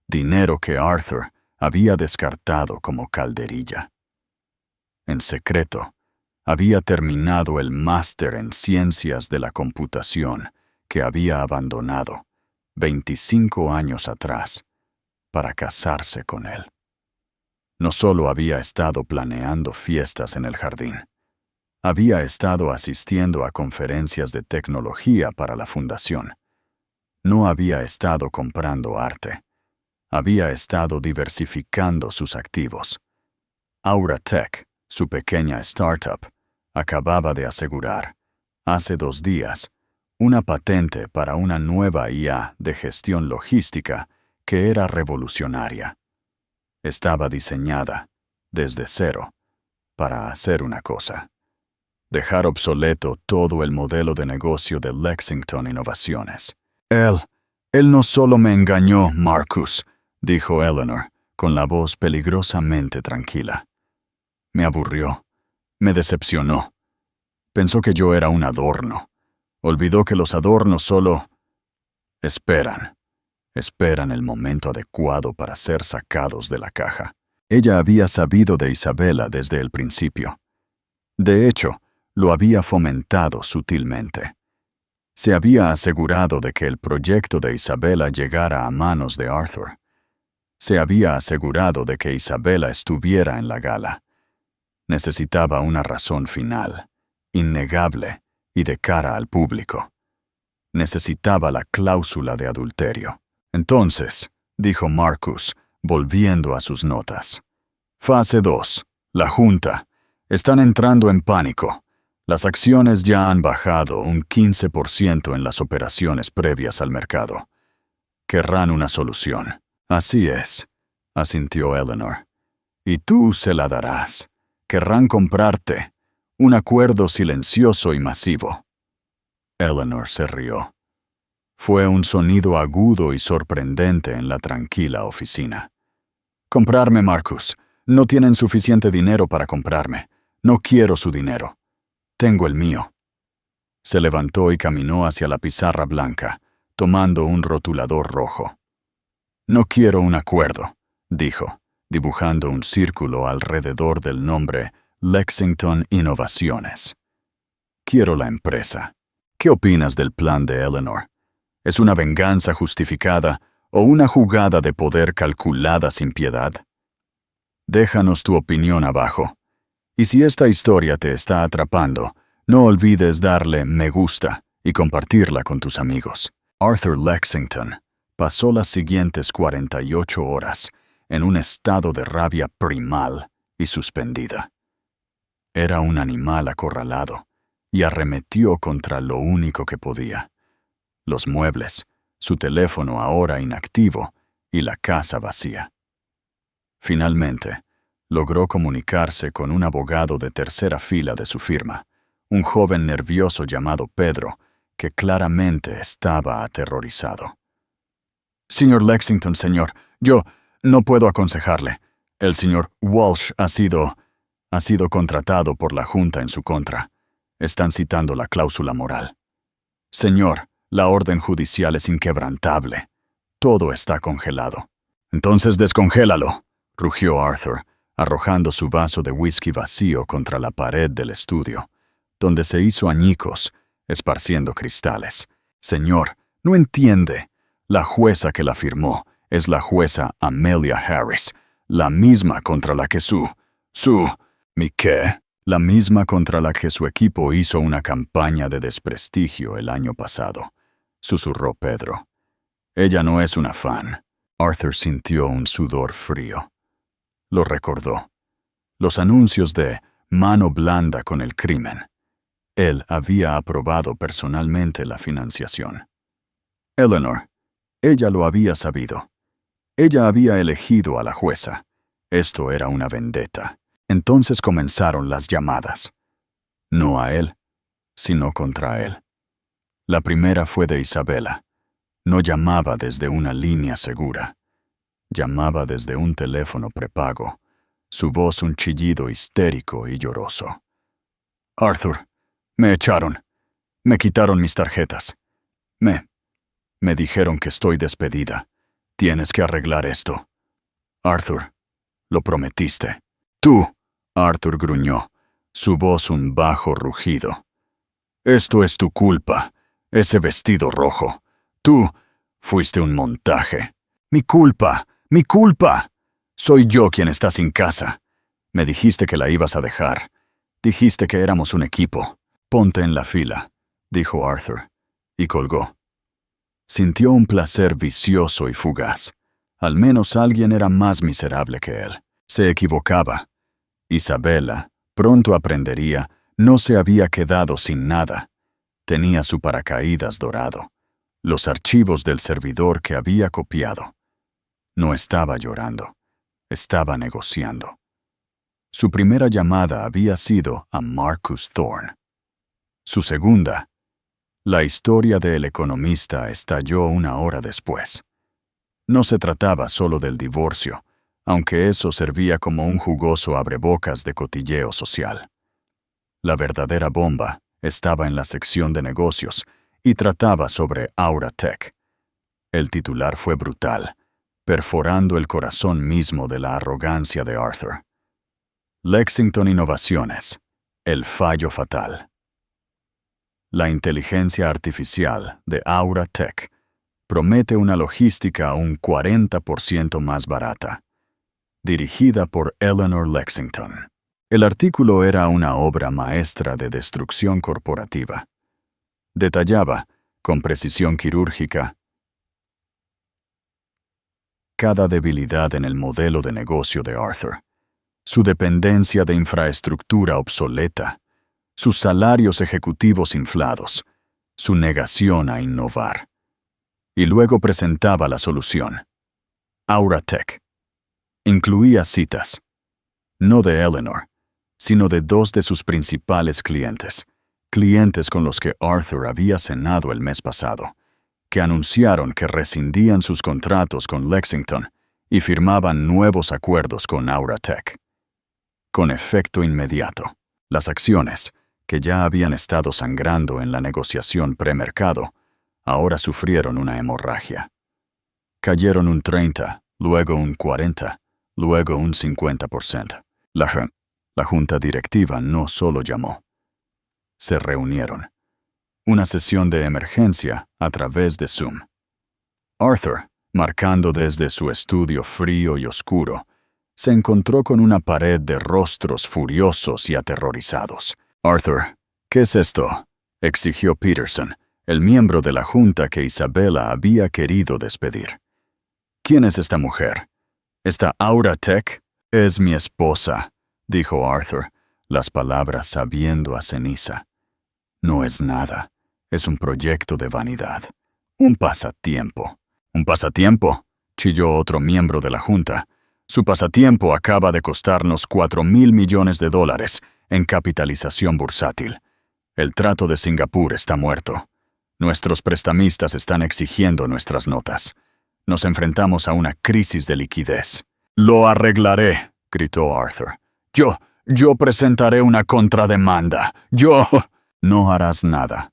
dinero que Arthur había descartado como calderilla. En secreto, había terminado el máster en ciencias de la computación que había abandonado 25 años atrás para casarse con él. No solo había estado planeando fiestas en el jardín. Había estado asistiendo a conferencias de tecnología para la fundación. No había estado comprando arte. Había estado diversificando sus activos. Aura Tech, su pequeña startup, acababa de asegurar, hace 2 días, una patente para una nueva IA de gestión logística que era revolucionaria. Estaba diseñada, desde cero, para hacer una cosa: dejar obsoleto todo el modelo de negocio de Lexington Innovaciones. Él no solo me engañó, Marcus, dijo Eleanor, con la voz peligrosamente tranquila. Me aburrió, me decepcionó. Pensó que yo era un adorno. Olvidó que los adornos solo esperan el momento adecuado para ser sacados de la caja. Ella había sabido de Isabela desde el principio. De hecho, lo había fomentado sutilmente. Se había asegurado de que el proyecto de Isabela llegara a manos de Arthur. Se había asegurado de que Isabela estuviera en la gala. Necesitaba una razón final, innegable y de cara al público. Necesitaba la cláusula de adulterio. Entonces, dijo Marcus, volviendo a sus notas. Fase 2. La Junta. Están entrando en pánico. Las acciones ya han bajado un 15% en las operaciones previas al mercado. Querrán una solución. Así es, asintió Eleanor. Y tú se la darás. Querrán comprarte. Un acuerdo silencioso y masivo. Eleanor se rió. Fue un sonido agudo y sorprendente en la tranquila oficina. Comprarme, Marcus. No tienen suficiente dinero para comprarme. No quiero su dinero. Tengo el mío. Se levantó y caminó hacia la pizarra blanca, tomando un rotulador rojo. No quiero un acuerdo, dijo, dibujando un círculo alrededor del nombre Lexington Innovaciones. Quiero la empresa. ¿Qué opinas del plan de Eleanor? ¿Es una venganza justificada o una jugada de poder calculada sin piedad? Déjanos tu opinión abajo. Y si esta historia te está atrapando, no olvides darle me gusta y compartirla con tus amigos. Arthur Lexington pasó las siguientes 48 horas en un estado de rabia primal y suspendida. Era un animal acorralado y arremetió contra lo único que podía: los muebles, su teléfono ahora inactivo y la casa vacía. Finalmente, logró comunicarse con un abogado de tercera fila de su firma, un joven nervioso llamado Pedro, que claramente estaba aterrorizado. Señor Lexington, señor, yo no puedo aconsejarle. El señor Walsh ha sido contratado por la Junta en su contra. Están citando la cláusula moral. Señor, la orden judicial es inquebrantable. Todo está congelado. Entonces descongélalo, rugió Arthur, arrojando su vaso de whisky vacío contra la pared del estudio, donde se hizo añicos, esparciendo cristales. Señor, no entiende. La jueza que la firmó es la jueza Amelia Harris, la misma contra la que ¿Mi qué? La misma contra la que su equipo hizo una campaña de desprestigio el año pasado, susurró Pedro. Ella no es una fan. Arthur sintió un sudor frío. Lo recordó. Los anuncios de mano blanda con el crimen. Él había aprobado personalmente la financiación. Eleanor, ella lo había sabido. Ella había elegido a la jueza. Esto era una vendetta. Entonces comenzaron las llamadas. No a él, sino contra él. La primera fue de Isabela. No llamaba desde una línea segura. Llamaba desde un teléfono prepago, su voz un chillido histérico y lloroso. Arthur, me echaron. Me quitaron mis tarjetas. Me dijeron que estoy despedida. Tienes que arreglar esto. Arthur, lo prometiste. Tú, Arthur gruñó, su voz un bajo rugido. Esto es tu culpa, ese vestido rojo. Tú fuiste un montaje. ¡Mi culpa! ¡Mi culpa! Soy yo quien está sin casa. Me dijiste que la ibas a dejar. Dijiste que éramos un equipo. Ponte en la fila, dijo Arthur, y colgó. Sintió un placer vicioso y fugaz. Al menos alguien era más miserable que él. Se equivocaba. Isabella, pronto aprendería, no se había quedado sin nada. Tenía su paracaídas dorado, los archivos del servidor que había copiado. No estaba llorando, estaba negociando. Su primera llamada había sido a Marcus Thorne. Su segunda, la historia del economista estalló una hora después. No se trataba solo del divorcio, aunque eso servía como un jugoso abrebocas de cotilleo social. La verdadera bomba estaba en la sección de negocios y trataba sobre Aura Tech. El titular fue brutal, perforando el corazón mismo de la arrogancia de Arthur. Lexington Innovaciones, el fallo fatal. La inteligencia artificial de Aura Tech promete una logística un 40% más barata. Dirigida por Eleanor Lexington. El artículo era una obra maestra de destrucción corporativa. Detallaba, con precisión quirúrgica, cada debilidad en el modelo de negocio de Arthur, su dependencia de infraestructura obsoleta, sus salarios ejecutivos inflados, su negación a innovar. Y luego presentaba la solución. Aura Tech. Incluía citas, no de Eleanor, sino de dos de sus principales clientes con los que Arthur había cenado el mes pasado, que anunciaron que rescindían sus contratos con Lexington y firmaban nuevos acuerdos con Aura Tech. Con efecto inmediato, las acciones, que ya habían estado sangrando en la negociación premercado, ahora sufrieron una hemorragia. Cayeron un 30, luego un 40, luego un 50%. La junta directiva no solo llamó. Se reunieron. Una sesión de emergencia a través de Zoom. Arthur, marcando desde su estudio frío y oscuro, se encontró con una pared de rostros furiosos y aterrorizados. «Arthur, ¿qué es esto?», exigió Peterson, el miembro de la junta que Isabella había querido despedir. «¿Quién es esta mujer? ¿Esta Aura Tech?» «Es mi esposa», dijo Arthur, las palabras sabiendo a ceniza. «No es nada. Es un proyecto de vanidad. Un pasatiempo». «¿Un pasatiempo?», chilló otro miembro de la junta. «Su pasatiempo acaba de costarnos $4,000 millones en capitalización bursátil. El trato de Singapur está muerto. Nuestros prestamistas están exigiendo nuestras notas. Nos enfrentamos a una crisis de liquidez». «Lo arreglaré», gritó Arthur. Yo presentaré una contrademanda. Yo... «No harás nada»,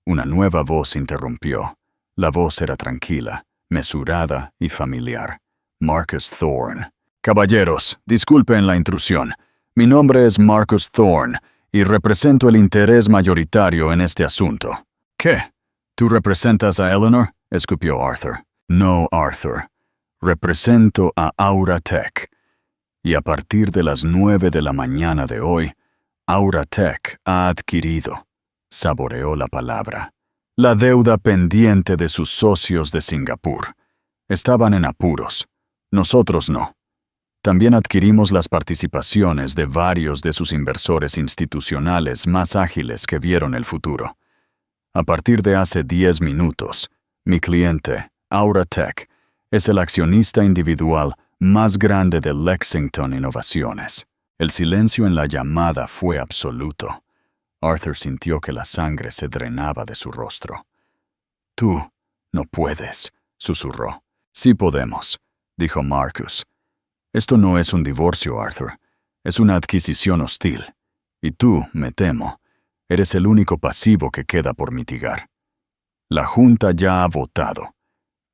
una nueva voz interrumpió. La voz era tranquila, mesurada y familiar. Marcus Thorne. «Caballeros, disculpen la intrusión. Mi nombre es Marcus Thorne y represento el interés mayoritario en este asunto». «¿Qué? ¿Tú representas a Eleanor?», escupió Arthur. «No, Arthur. Represento a Aura Tech. Y a partir de las 9 de la mañana de hoy, Aura Tech ha adquirido», saboreó la palabra, «la deuda pendiente de sus socios de Singapur. Estaban en apuros. Nosotros no. También adquirimos las participaciones de varios de sus inversores institucionales más ágiles que vieron el futuro. A partir de hace 10 minutos, mi cliente, Aura Tech, es el accionista individual más grande de Lexington Innovaciones». El silencio en la llamada fue absoluto. Arthur sintió que la sangre se drenaba de su rostro. «Tú no puedes», susurró. «Sí podemos», dijo Marcus. «Esto no es un divorcio, Arthur. Es una adquisición hostil. Y tú, me temo, eres el único pasivo que queda por mitigar. La Junta ya ha votado.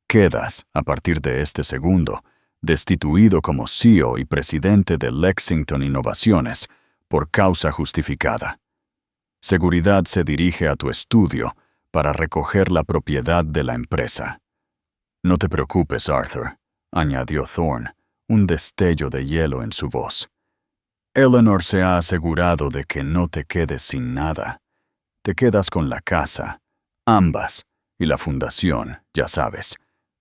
Quedas, a partir de este segundo, destituido como CEO y presidente de Lexington Innovaciones por causa justificada. Seguridad se dirige a tu estudio para recoger la propiedad de la empresa». «No te preocupes, Arthur», añadió Thorne, un destello de hielo en su voz. Eleanor se ha asegurado de que no te quedes sin nada. Te quedas con la casa, ambas, y la fundación, ya sabes,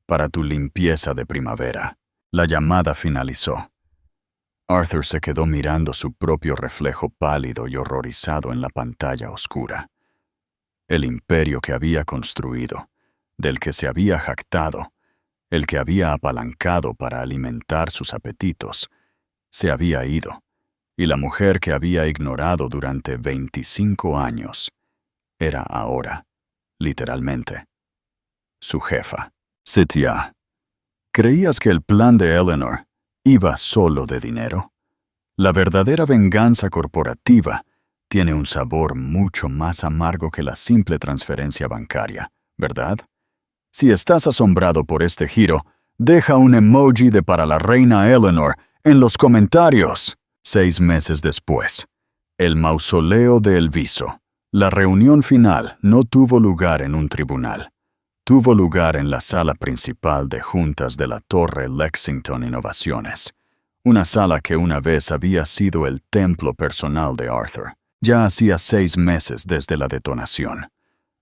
para tu limpieza de primavera. La llamada finalizó. Arthur se quedó mirando su propio reflejo pálido y horrorizado en la pantalla oscura. El imperio que había construido, del que se había jactado, el que había apalancado para alimentar sus apetitos, se había ido, y la mujer que había ignorado durante 25 años era ahora, literalmente, su jefa. Sitya, ¿creías que el plan de Eleanor iba solo de dinero? La verdadera venganza corporativa tiene un sabor mucho más amargo que la simple transferencia bancaria, ¿verdad? Si estás asombrado por este giro, deja un emoji de para la reina Eleanor en los comentarios. 6 meses después, el mausoleo de El Viso. La reunión final no tuvo lugar en un tribunal. Tuvo lugar en la sala principal de juntas de la Torre Lexington Innovaciones, una sala que una vez había sido el templo personal de Arthur. Ya hacía 6 meses desde la detonación.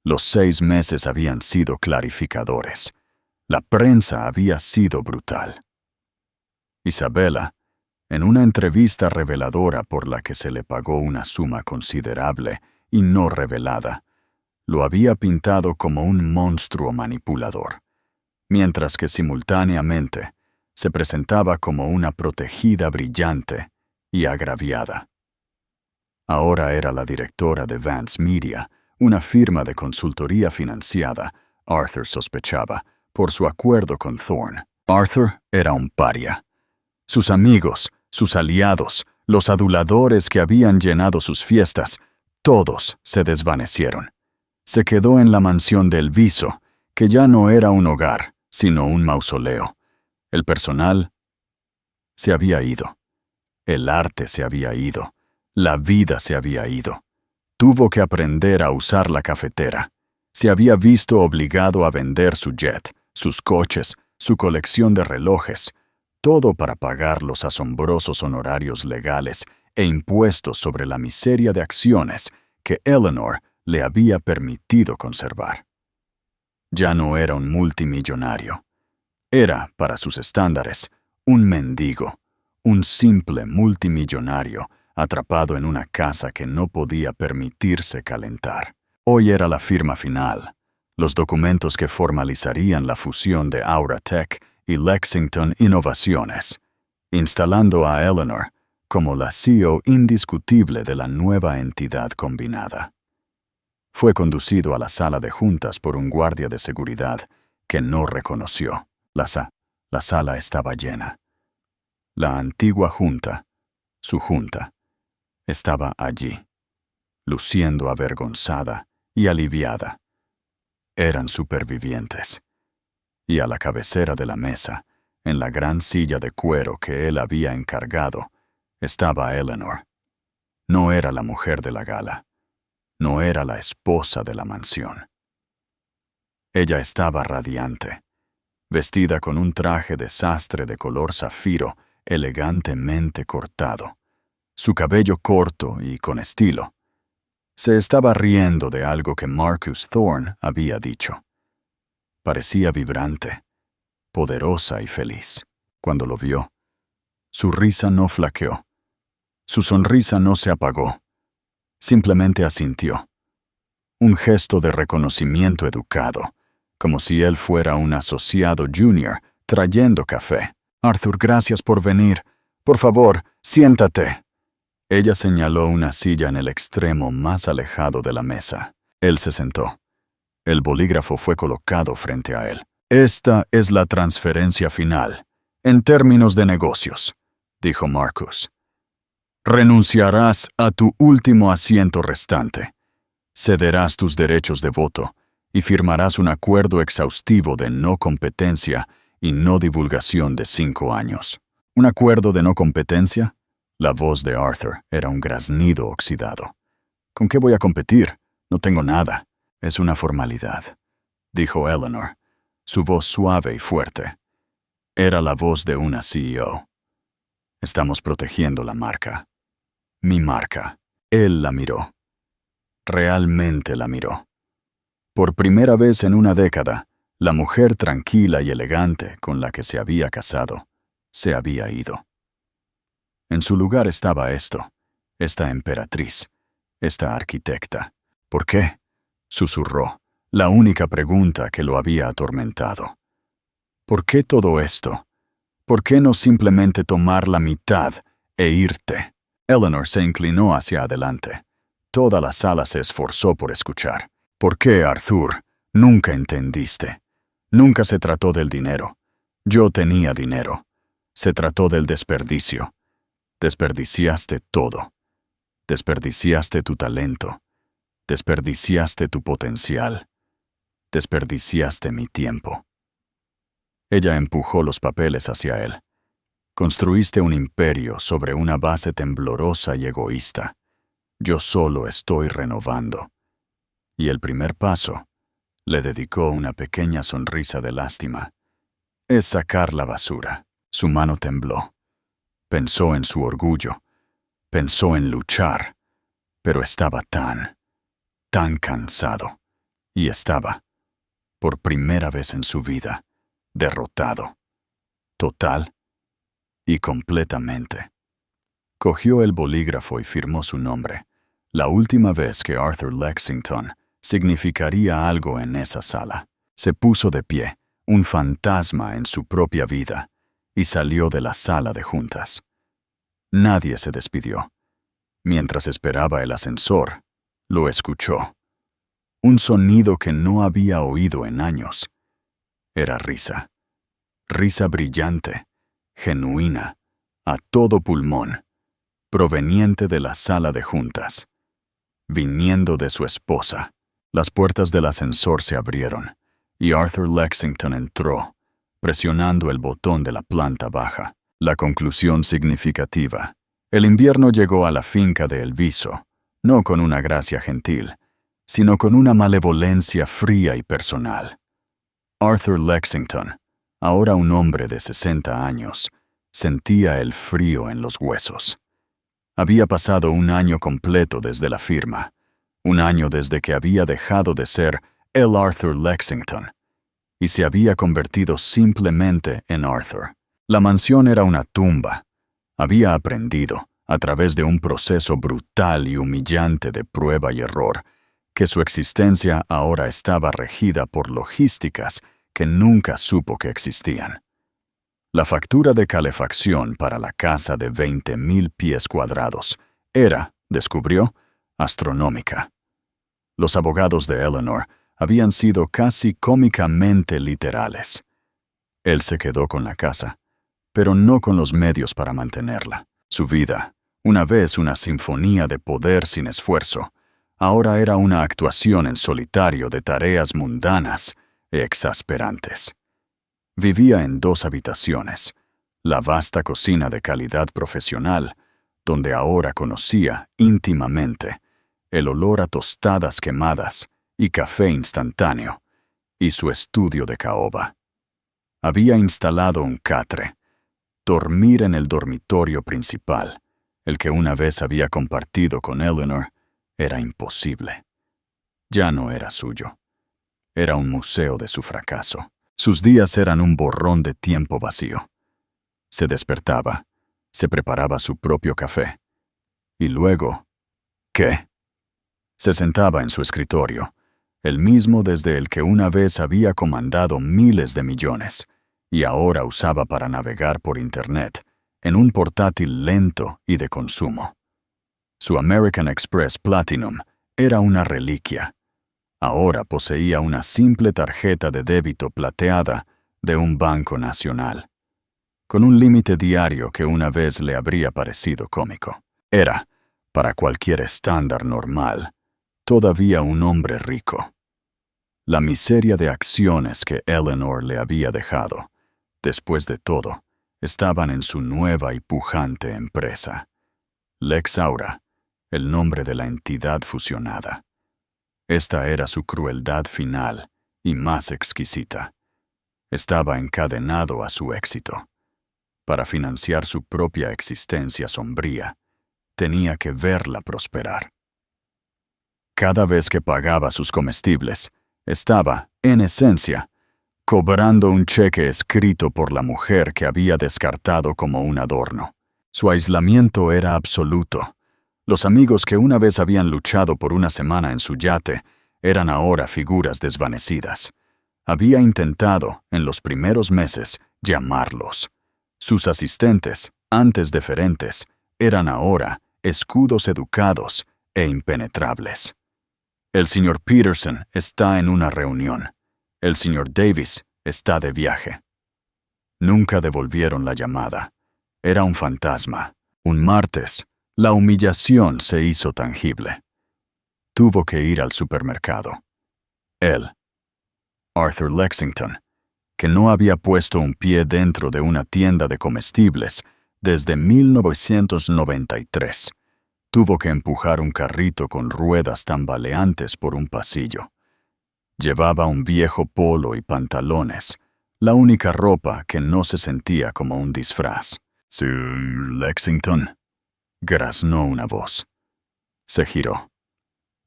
Los 6 meses habían sido clarificadores. La prensa había sido brutal. Isabella, en una entrevista reveladora por la que se le pagó una suma considerable y no revelada, lo había pintado como un monstruo manipulador, mientras que simultáneamente se presentaba como una protegida brillante y agraviada. Ahora era la directora de Vance Media, una firma de consultoría financiada, Arthur sospechaba, por su acuerdo con Thorne. Arthur era un paria. Sus amigos, sus aliados, los aduladores que habían llenado sus fiestas, todos se desvanecieron. Se quedó en la mansión del Viso, que ya no era un hogar, sino un mausoleo. El personal se había ido. El arte se había ido. La vida se había ido. Tuvo que aprender a usar la cafetera. Se había visto obligado a vender su jet, sus coches, su colección de relojes, todo para pagar los asombrosos honorarios legales e impuestos sobre la miseria de acciones que Eleanor le había permitido conservar. Ya no era un multimillonario. Era, para sus estándares, un mendigo, un simple multimillonario atrapado en una casa que no podía permitirse calentar. Hoy era la firma final, los documentos que formalizarían la fusión de Auratech y Lexington Innovaciones, instalando a Eleanor como la CEO indiscutible de la nueva entidad combinada. Fue conducido a la sala de juntas por un guardia de seguridad que no reconoció. La sala estaba llena. La antigua junta, su junta, estaba allí, luciendo avergonzada y aliviada. Eran supervivientes. Y a la cabecera de la mesa, en la gran silla de cuero que él había encargado, estaba Eleanor. No era la mujer de la gala. No era la esposa de la mansión. Ella estaba radiante, vestida con un traje de sastre de color zafiro elegantemente cortado, su cabello corto y con estilo. Se estaba riendo de algo que Marcus Thorne había dicho. Parecía vibrante, poderosa y feliz. Cuando lo vio, su risa no flaqueó. Su sonrisa no se apagó. Simplemente asintió. Un gesto de reconocimiento educado, como si él fuera un asociado junior trayendo café. Arthur, gracias por venir. Por favor, siéntate. Ella señaló una silla en el extremo más alejado de la mesa. Él se sentó. El bolígrafo fue colocado frente a él. Esta es la transferencia final, en términos de negocios, dijo Marcus. Renunciarás a tu último asiento restante. Cederás tus derechos de voto y firmarás un acuerdo exhaustivo de no competencia y no divulgación de 5 años. ¿Un acuerdo de no competencia? La voz de Arthur era un graznido oxidado. ¿Con qué voy a competir? No tengo nada. Es una formalidad, dijo Eleanor, su voz suave y fuerte. Era la voz de una CEO. Estamos protegiendo la marca. Mi marca. Él la miró. Realmente la miró. Por primera vez en una década, la mujer tranquila y elegante con la que se había casado, se había ido. En su lugar estaba esta emperatriz, esta arquitecta. ¿Por qué?, susurró, la única pregunta que lo había atormentado. ¿Por qué todo esto? ¿Por qué no simplemente tomar la mitad e irte? Eleanor se inclinó hacia adelante. Toda la sala se esforzó por escuchar. ¿Por qué, Arthur? Nunca entendiste. Nunca se trató del dinero. Yo tenía dinero. Se trató del desperdicio. Desperdiciaste todo. Desperdiciaste tu talento. Desperdiciaste tu potencial. Desperdiciaste mi tiempo. Ella empujó los papeles hacia él. Construiste un imperio sobre una base temblorosa y egoísta. Yo solo estoy renovando. Y el primer paso, le dedicó una pequeña sonrisa de lástima, es sacar la basura. Su mano tembló. Pensó en su orgullo. Pensó en luchar. Pero estaba tan cansado. Y estaba, por primera vez en su vida, derrotado. Total y completamente. Cogió el bolígrafo y firmó su nombre. La última vez que Arthur Lexington significaría algo en esa sala. Se puso de pie, un fantasma en su propia vida, y salió de la sala de juntas. Nadie se despidió. Mientras esperaba el ascensor, lo escuchó. Un sonido que no había oído en años. Era risa. Risa brillante, genuina, a todo pulmón, proveniente de la sala de juntas, viniendo de su esposa. Las puertas del ascensor se abrieron, y Arthur Lexington entró, presionando el botón de la planta baja. La conclusión significativa. El invierno llegó a la finca de El Viso, no con una gracia gentil, sino con una malevolencia fría y personal. Arthur Lexington, ahora un hombre de 60 años, sentía el frío en los huesos. Había pasado un año completo desde la firma, un año desde que había dejado de ser el Arthur Lexington, y se había convertido simplemente en Arthur. La mansión era una tumba. Había aprendido, a través de un proceso brutal y humillante de prueba y error, que su existencia ahora estaba regida por logísticas que nunca supo que existían. La factura de calefacción para la casa de 20,000 pies cuadrados era, descubrió, astronómica. Los abogados de Eleanor habían sido casi cómicamente literales. Él se quedó con la casa, pero no con los medios para mantenerla. Su vida, una vez una sinfonía de poder sin esfuerzo, ahora era una actuación en solitario de tareas mundanas e exasperantes. Vivía en 2 habitaciones, la vasta cocina de calidad profesional, donde ahora conocía íntimamente el olor a tostadas quemadas y café instantáneo, y su estudio de caoba. Había instalado un catre. Dormir en el dormitorio principal, el que una vez había compartido con Eleanor, era imposible. Ya no era suyo. Era un museo de su fracaso. Sus días eran un borrón de tiempo vacío. Se despertaba, se preparaba su propio café. Y luego, ¿qué? Se sentaba en su escritorio, el mismo desde el que una vez había comandado miles de millones, y ahora usaba para navegar por Internet, en un portátil lento y de consumo. Su American Express Platinum era una reliquia. Ahora poseía una simple tarjeta de débito plateada de un banco nacional, con un límite diario que una vez le habría parecido cómico. Era, para cualquier estándar normal, todavía un hombre rico. La miseria de acciones que Eleanor le había dejado, después de todo, estaban en su nueva y pujante empresa. Lex Aura, el nombre de la entidad fusionada. Esta era su crueldad final y más exquisita. Estaba encadenado a su éxito. Para financiar su propia existencia sombría, tenía que verla prosperar. Cada vez que pagaba sus comestibles, estaba, en esencia, cobrando un cheque escrito por la mujer que había descartado como un adorno. Su aislamiento era absoluto. Los amigos que una vez habían luchado por una semana en su yate eran ahora figuras desvanecidas. Había intentado, en los primeros meses, llamarlos. Sus asistentes, antes deferentes, eran ahora escudos educados e impenetrables. El señor Peterson está en una reunión. El señor Davis está de viaje. Nunca devolvieron la llamada. Era un fantasma. Un martes, la humillación se hizo tangible. Tuvo que ir al supermercado. Él, Arthur Lexington, que no había puesto un pie dentro de una tienda de comestibles desde 1993, tuvo que empujar un carrito con ruedas tambaleantes por un pasillo. Llevaba un viejo polo y pantalones, la única ropa que no se sentía como un disfraz. «Sir Lexington», graznó una voz. Se giró.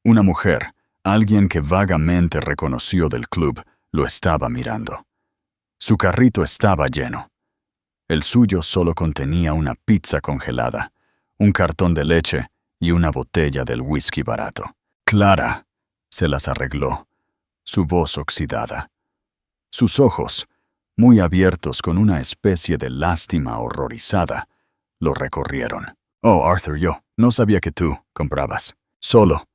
Una mujer, alguien que vagamente reconoció del club, lo estaba mirando. Su carrito estaba lleno. El suyo solo contenía una pizza congelada, un cartón de leche y una botella del whisky barato. Clara se las arregló, su voz oxidada. Sus ojos, muy abiertos con una especie de lástima horrorizada, lo recorrieron. «Oh, Arthur, yo no sabía que tú comprabas. Solo,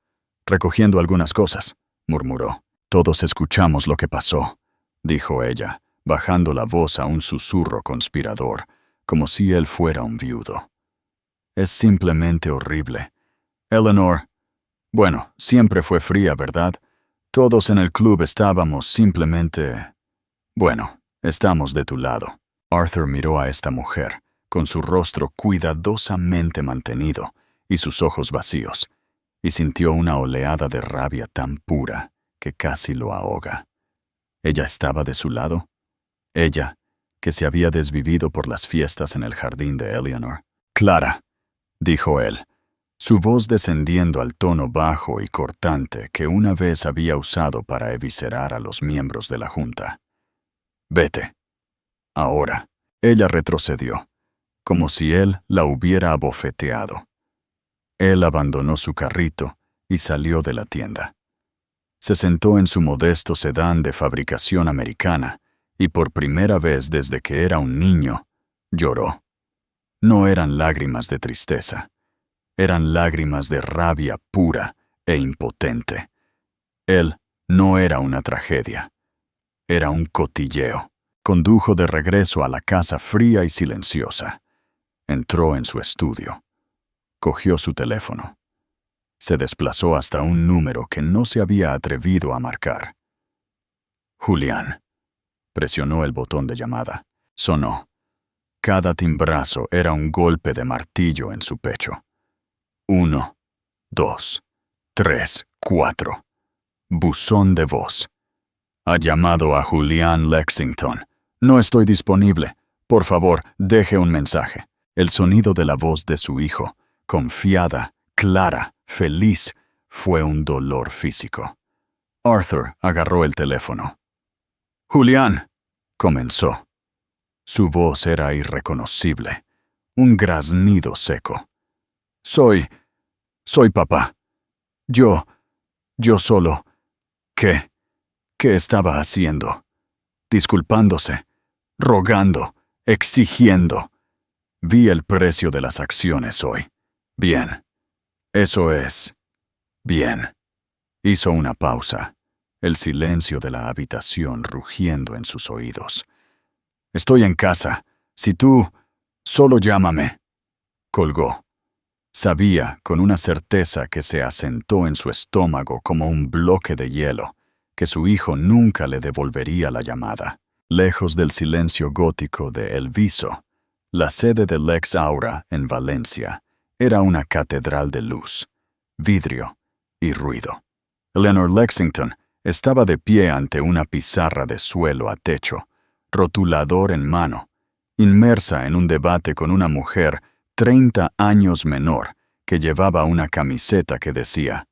recogiendo algunas cosas», murmuró. «Todos escuchamos lo que pasó», dijo ella, bajando la voz a un susurro conspirador, como si él fuera un viudo. «Es simplemente horrible. Eleanor, bueno, siempre fue fría, ¿verdad? Todos en el club estábamos simplemente... Bueno, estamos de tu lado». Arthur miró a esta mujer, con su rostro cuidadosamente mantenido y sus ojos vacíos, y sintió una oleada de rabia tan pura que casi lo ahoga. ¿Ella estaba de su lado? Ella, que se había desvivido por las fiestas en el jardín de Eleanor. «Clara», dijo él, su voz descendiendo al tono bajo y cortante que una vez había usado para eviscerar a los miembros de la junta. «Vete. Ahora». Ella retrocedió, como si él la hubiera abofeteado. Él abandonó su carrito y salió de la tienda. Se sentó en su modesto sedán de fabricación americana y por primera vez desde que era un niño, lloró. No eran lágrimas de tristeza, eran lágrimas de rabia pura e impotente. Él no era una tragedia, era un cotilleo. Condujo de regreso a la casa fría y silenciosa. Entró en su estudio. Cogió su teléfono. Se desplazó hasta un número que no se había atrevido a marcar. «Julián». Presionó el botón de llamada. Sonó. Cada timbrazo era un golpe de martillo en su pecho. 1, 2, 3, 4. Buzón de voz. «Ha llamado a Julián Lexington. No estoy disponible. Por favor, deje un mensaje». El sonido de la voz de su hijo, confiada, clara, feliz, fue un dolor físico. Arthur agarró el teléfono. «Julián», comenzó. Su voz era irreconocible, un graznido seco. Soy papá. Yo solo. ¿Qué estaba haciendo? Disculpándose, rogando, exigiendo. Vi el precio de las acciones hoy. Bien. Eso es. Bien. Hizo una pausa, el silencio de la habitación rugiendo en sus oídos. «Estoy en casa. Si tú... solo llámame». Colgó. Sabía, con una certeza que se asentó en su estómago como un bloque de hielo, que su hijo nunca le devolvería la llamada. Lejos del silencio gótico de El Viso, la sede de Lex Aura en Valencia era una catedral de luz, vidrio y ruido. Eleanor Lexington estaba de pie ante una pizarra de suelo a techo, rotulador en mano, inmersa en un debate con una mujer 30 años menor que llevaba una camiseta que decía: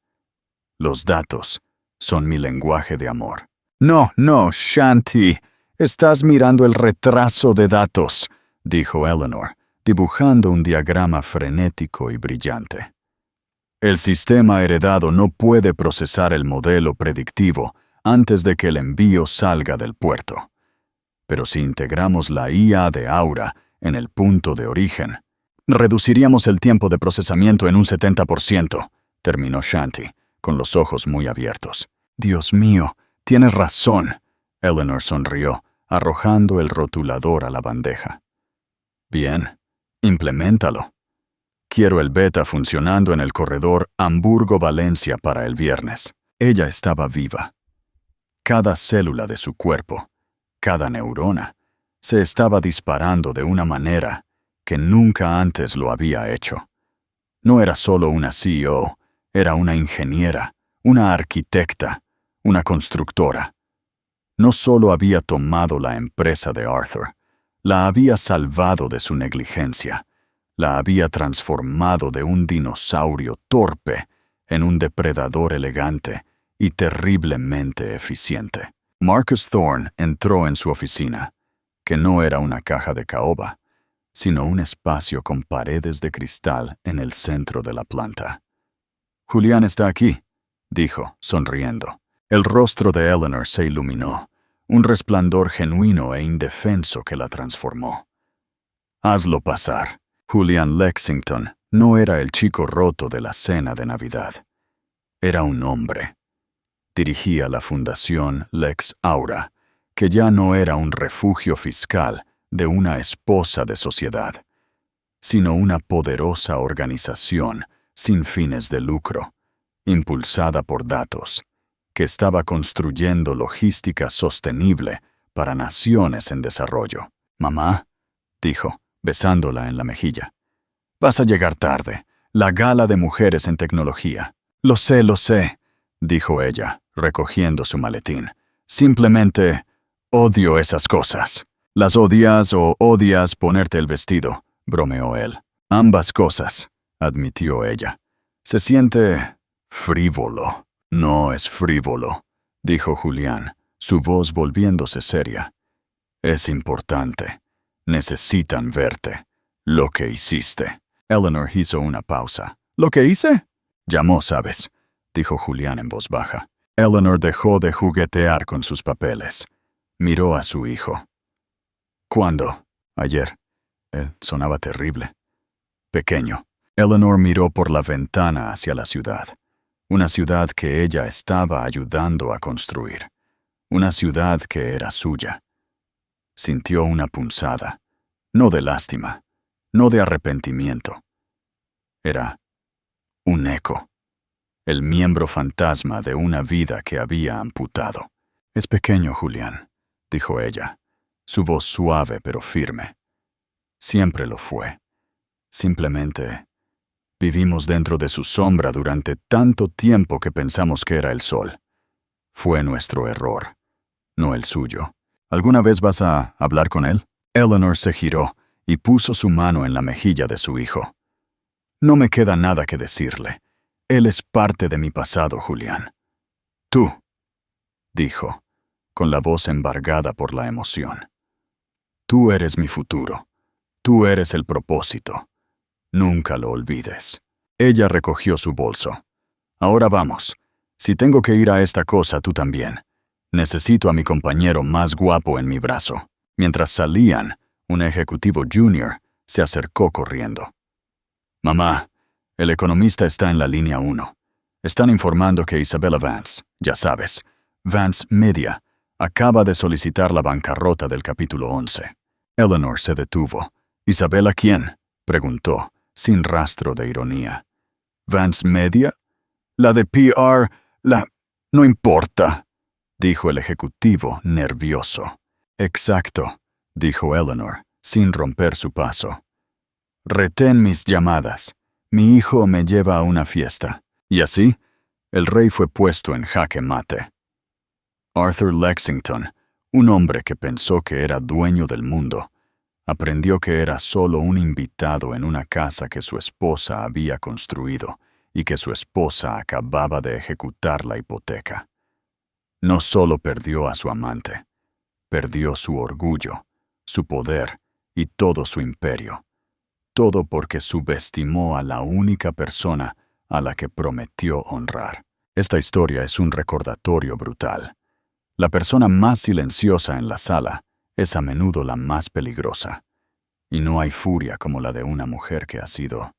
«Los datos son mi lenguaje de amor». «No, no, Shanti, estás mirando el retraso de datos», dijo Eleanor, dibujando un diagrama frenético y brillante. «El sistema heredado no puede procesar el modelo predictivo antes de que el envío salga del puerto. Pero si integramos la IA de Aura en el punto de origen, reduciríamos el tiempo de procesamiento en un 70%, terminó Shanti, con los ojos muy abiertos. «Dios mío, tienes razón», Eleanor sonrió, arrojando el rotulador a la bandeja. «Bien, impleméntalo. Quiero el beta funcionando en el corredor Hamburgo-Valencia para el viernes». Ella estaba viva. Cada célula de su cuerpo, cada neurona, se estaba disparando de una manera que nunca antes lo había hecho. No era solo una CEO, era una ingeniera, una arquitecta, una constructora. No solo había tomado la empresa de Arthur, la había salvado de su negligencia, la había transformado de un dinosaurio torpe en un depredador elegante y terriblemente eficiente. Marcus Thorne entró en su oficina, que no era una caja de caoba, sino un espacio con paredes de cristal en el centro de la planta. «Julián está aquí», dijo, sonriendo. El rostro de Eleanor se iluminó, un resplandor genuino e indefenso que la transformó. «Hazlo pasar». Julian Lexington no era el chico roto de la cena de Navidad. Era un hombre. Dirigía la fundación Lex Aura, que ya no era un refugio fiscal de una esposa de sociedad, sino una poderosa organización sin fines de lucro, impulsada por datos, que estaba construyendo logística sostenible para naciones en desarrollo. «Mamá», dijo, besándola en la mejilla, «vas a llegar tarde. La gala de mujeres en tecnología». Lo sé», dijo ella, recogiendo su maletín. «Simplemente odio esas cosas». «¿Las odias o odias ponerte el vestido?», bromeó él. «Ambas cosas», admitió ella. «Se siente frívolo». «No es frívolo», dijo Julián, su voz volviéndose seria. «Es importante. Necesitan verte. Lo que hiciste». Eleanor hizo una pausa. «¿Lo que hice?». «Llamó, sabes», dijo Julián en voz baja. Eleanor dejó de juguetear con sus papeles. Miró a su hijo. «¿Cuándo?» «Ayer». Sonaba terrible. «Pequeño». Eleanor miró por la ventana hacia la ciudad. Una ciudad que ella estaba ayudando a construir. Una ciudad que era suya. Sintió una punzada. No de lástima. No de arrepentimiento. Era un eco. El miembro fantasma de una vida que había amputado. «Es pequeño, Julián», dijo ella, su voz suave pero firme. «Siempre lo fue. Simplemente vivimos dentro de su sombra durante tanto tiempo que pensamos que era el sol. Fue nuestro error, no el suyo. ¿Alguna vez vas a hablar con él?». Eleanor se giró y puso su mano en la mejilla de su hijo. «No me queda nada que decirle. Él es parte de mi pasado, Julián». «Tú», dijo, con la voz embargada por la emoción. «Tú eres mi futuro. Tú eres el propósito. Nunca lo olvides». Ella recogió su bolso. «Ahora vamos. Si tengo que ir a esta cosa, tú también. Necesito a mi compañero más guapo en mi brazo». Mientras salían, un ejecutivo junior se acercó corriendo. «Mamá, el economista está en la línea 1. Están informando que Isabella Vance, ya sabes, Vance Media, acaba de solicitar la bancarrota del capítulo 11. Eleanor se detuvo. «¿Isabella quién?», preguntó, sin rastro de ironía. «¿Vance Media? La de PR, la... No importa», dijo el ejecutivo nervioso. «Exacto», dijo Eleanor, sin romper su paso. «Retén mis llamadas. Mi hijo me lleva a una fiesta». Y así, el rey fue puesto en jaque mate. Arthur Lexington, un hombre que pensó que era dueño del mundo, Aprendió que era solo un invitado en una casa que su esposa había construido y que su esposa acababa de ejecutar la hipoteca. No solo perdió a su amante, perdió su orgullo, su poder y todo su imperio. Todo porque subestimó a la única persona a la que prometió honrar. Esta historia es un recordatorio brutal. La persona más silenciosa en la sala es a menudo la más peligrosa. Y no hay furia como la de una mujer que ha sido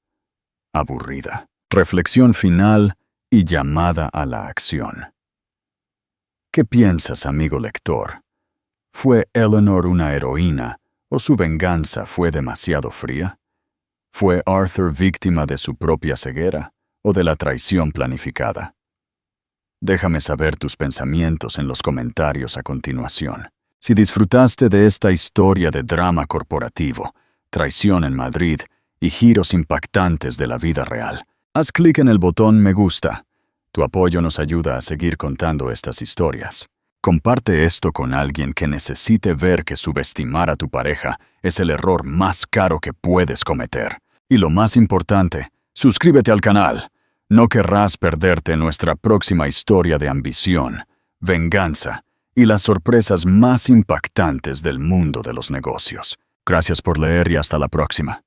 aburrida. Reflexión final y llamada a la acción. ¿Qué piensas, amigo lector? ¿Fue Eleanor una heroína o su venganza fue demasiado fría? ¿Fue Arthur víctima de su propia ceguera o de la traición planificada? Déjame saber tus pensamientos en los comentarios a continuación. Si disfrutaste de esta historia de drama corporativo, traición en Madrid y giros impactantes de la vida real, haz clic en el botón me gusta. Tu apoyo nos ayuda a seguir contando estas historias. Comparte esto con alguien que necesite ver que subestimar a tu pareja es el error más caro que puedes cometer. Y lo más importante, suscríbete al canal. No querrás perderte nuestra próxima historia de ambición, venganza y las sorpresas más impactantes del mundo de los negocios. Gracias por leer y hasta la próxima.